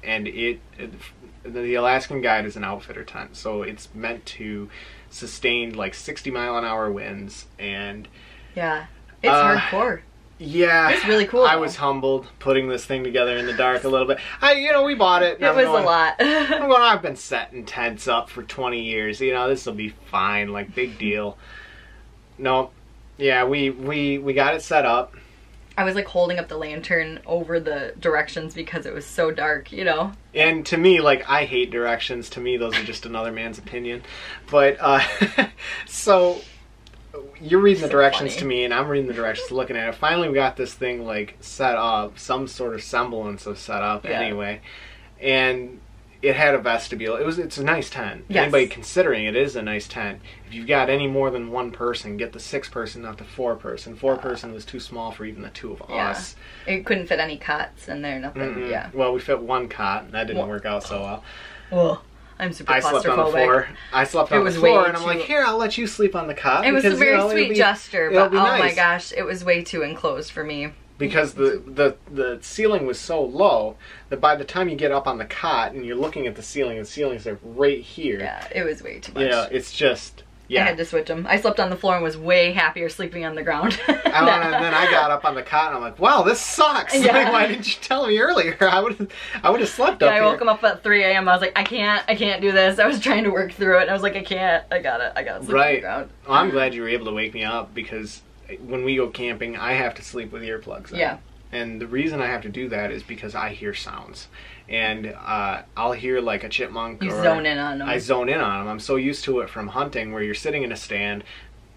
And the Alaskan Guide is an outfitter tent, so it's meant to sustain like 60-mile-an-hour winds, and yeah, it's hardcore. Yeah, it's really cool. I was humbled putting this thing together in the dark a little bit. We bought it. It was a lot. I've been setting tents up for 20 years. This will be fine. Like, big deal. No, yeah, we got it set up. I was like holding up the lantern over the directions because it was so dark, And to me, like, I hate directions. To me, those are just another man's opinion. But so. You're reading the directions to me, and I'm reading the directions looking at it. Finally, we got this thing, like, set up, some sort of semblance of set up anyway. And it had a vestibule. It's a nice tent. Yes. Anybody considering it is a nice tent. If you've got any more than one person, get the 6-person, not the 4-person. 4-person was too small for even the two of us. It couldn't fit any cots in there, nothing, yeah. Well, we fit one cot, and that didn't work out so well. Well, I'm super claustrophobic. I slept on the floor. I slept on the floor, and I'm like, here, I'll let you sleep on the cot. It was a very sweet gesture, but oh nice. My gosh, it was way too enclosed for me. Because the ceiling was so low that by the time you get up on the cot and you're looking at the ceilings are right here. Yeah, it was way too much. It's just... Yeah. I had to switch them. I slept on the floor and was way happier sleeping on the ground. And then I got up on the cot and I'm like, wow, this sucks. Yeah. Like, why didn't you tell me earlier? I would have slept up here. I woke him up at 3 a.m. I was like, I can't do this. I was trying to work through it. And I was like, I gotta sleep on the ground. Well, I'm glad you were able to wake me up, because when we go camping, I have to sleep with earplugs in. Yeah. And the reason I have to do that is because I hear sounds. And I'll hear like a chipmunk. You zone in on them. I zone in on them. I'm so used to it from hunting, where you're sitting in a stand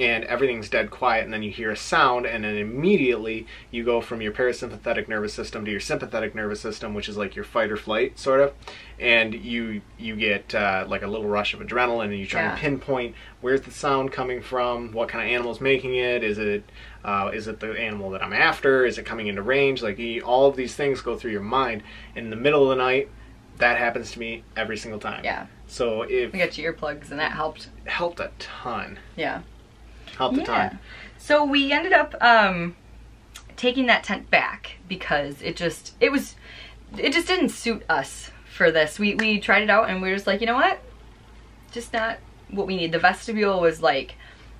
and everything's dead quiet, and then you hear a sound, and then immediately you go from your parasympathetic nervous system to your sympathetic nervous system, which is like your fight or flight, sort of. And you get like a little rush of adrenaline, and you try and pinpoint where's the sound coming from, what kind of animal's making it, is it the animal that I'm after, is it coming into range, like all of these things go through your mind. In the middle of the night, that happens to me every single time. Yeah. So if we got your earplugs, and that helped. Helped a ton. Yeah. Helped a ton. So we ended up taking that tent back because it just didn't suit us for this. We tried it out and we were just like, you know what? Just not what we need. The vestibule was like,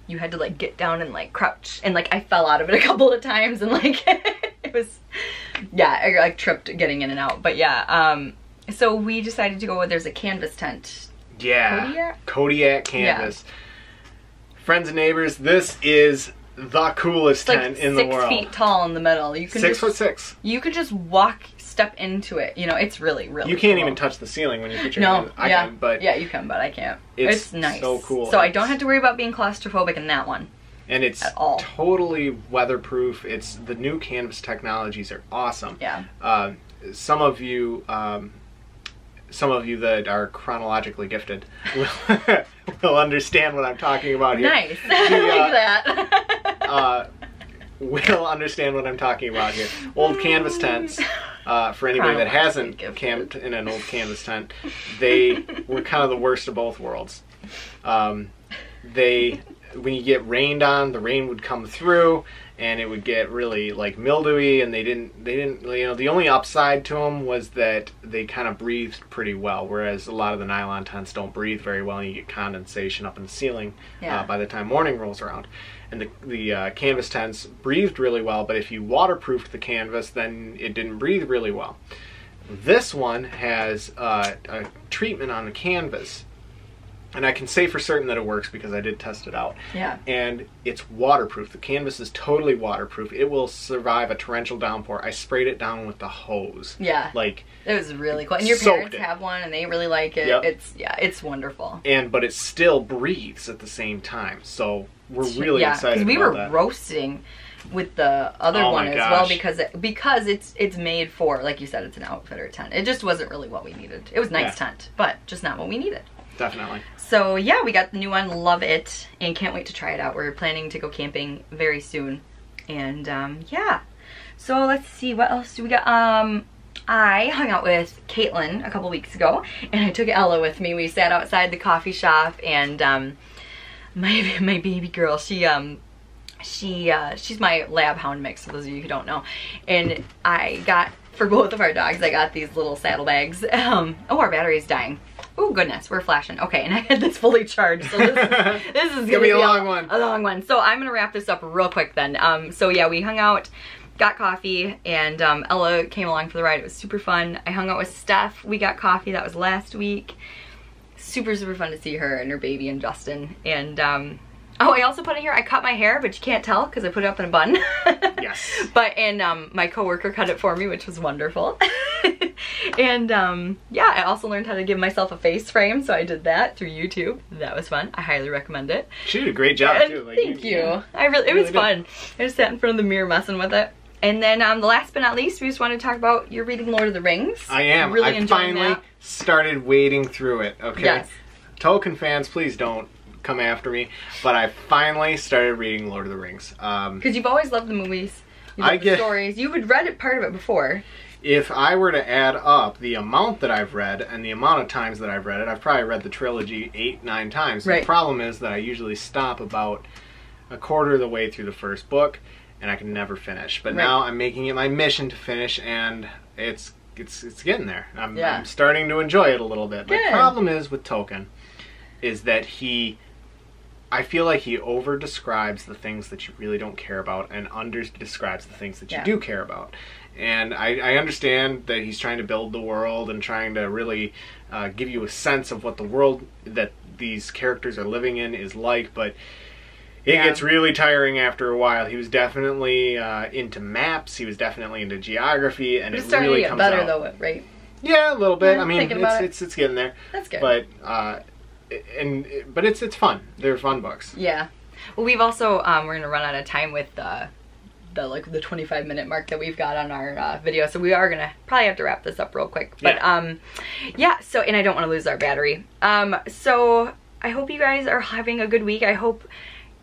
you had to like get down and like crouch, and like I fell out of it a couple of times, and like it was, I like tripped getting in and out. But yeah, so we decided to go with, there's a canvas tent. Yeah. Kodiak canvas. Yeah. Friends and neighbors, this is the coolest tent in the world. 6 feet tall in the middle. You can 6'6". You can just step into it. It's really, really You can't cool. even touch the ceiling when you put your hand. I can, but yeah, you can, but I can't. It's nice. So cool. So I don't have to worry about being claustrophobic in that one. And it's totally weatherproof. The new canvas technologies are awesome. Yeah. Some of you that are chronologically gifted will understand what I'm talking about here. Nice. I like that. Will understand what I'm talking about here. Old canvas tents, for anybody that hasn't camped in an old canvas tent, they were kind of the worst of both worlds. When you get rained on, the rain would come through and it would get really like mildewy, and they didn't, the only upside to them was that they kind of breathed pretty well, whereas a lot of the nylon tents don't breathe very well, and you get condensation up in the ceiling by the time morning rolls around. And the canvas tents breathed really well, but if you waterproofed the canvas, then it didn't breathe really well. This one has a treatment on the canvas And I can say for certain that it works because I did test it out. Yeah. And it's waterproof. The canvas is totally waterproof. It will survive a torrential downpour. I sprayed it down with the hose. Yeah. Like, it was really cool. And your parents have one and they really like it. Yep. It's wonderful. But it still breathes at the same time. So we're really excited about that. We were roasting with the other one as well because it's made for, like you said, it's an outfitter tent. It just wasn't really what we needed. It was a nice tent, but just not what we needed. Definitely. So yeah, we got the new one, love it, and can't wait to try it out. We're planning to go camping very soon. And yeah. So let's see, what else do we got? I hung out with Caitlin a couple weeks ago and I took Ella with me. We sat outside the coffee shop and my baby girl, she's my lab hound mix, for those of you who don't know. And I got, for both of our dogs, I got these little saddlebags. Oh, our battery's dying. Oh goodness, we're flashing. Okay, and I had this fully charged, so this is gonna be a long one. A long one. So I'm gonna wrap this up real quick then. So yeah, we hung out, got coffee, and Ella came along for the ride. It was super fun. I hung out with Steph. We got coffee. That was last week. Super fun to see her and her baby and Justin. And oh, I also put in here, I cut my hair, but you can't tell because I put it up in a bun. Yes. And my coworker cut it for me, which was wonderful. And yeah, I also learned how to give myself a face frame, so I did that through YouTube. That was fun. I highly recommend it. She did a great job too. Like, thank you. It was fun. I just sat in front of the mirror messing with it. And then the last but not least, we just want to talk about you're reading Lord of the Rings. I am. Really I finally started wading through it. Okay. Yes. Tolkien fans, please don't come after me, but I finally started reading Lord of the Rings. Because you've always loved the movies, you love the stories. You had read part of it before. If I were to add up the amount that I've read and the amount of times that I've read it, I've probably read the trilogy 8-9 times. Right. The problem is that I usually stop about a quarter of the way through the first book, and I can never finish. But now I'm making it my mission to finish, and it's getting there. I'm starting to enjoy it a little bit. Good. My problem is with Tolkien is that I feel like he over-describes the things that you really don't care about and under-describes the things that you do care about. And I understand that he's trying to build the world and trying to really give you a sense of what the world that these characters are living in is like, but it gets really tiring after a while. He was definitely into maps, he was definitely into geography, and it really comes out. It's starting to get better though, right? Yeah, a little bit. Yeah, I mean, it's getting there. That's good. But it's fun. They're fun books. Yeah. Well, we've also we're gonna run out of time with the 25-minute mark that we've got on our video, so we are gonna probably have to wrap this up real quick. But yeah. So, and I don't want to lose our battery. So I hope you guys are having a good week. I hope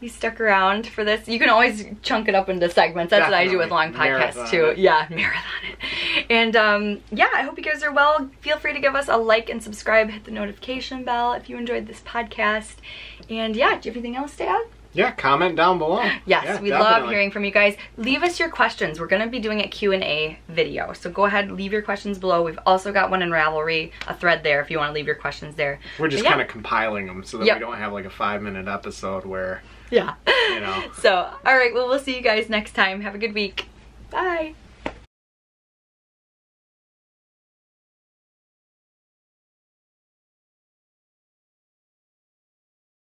you stuck around for this. You can always chunk it up into segments. That's what I do with long podcasts too. Yeah, marathon it. And yeah, I hope you guys are well. Feel free to give us a like and subscribe. Hit the notification bell if you enjoyed this podcast. And yeah, do you have anything else to add? Yeah, comment down below. Yes, we love hearing from you guys. Leave us your questions. We're going to be doing a Q&A video. So go ahead, leave your questions below. We've also got one in Ravelry, a thread there if you want to leave your questions there. We're just kind of compiling them so that we don't have like a 5-minute episode where, you know. So, all right, well, we'll see you guys next time. Have a good week. Bye.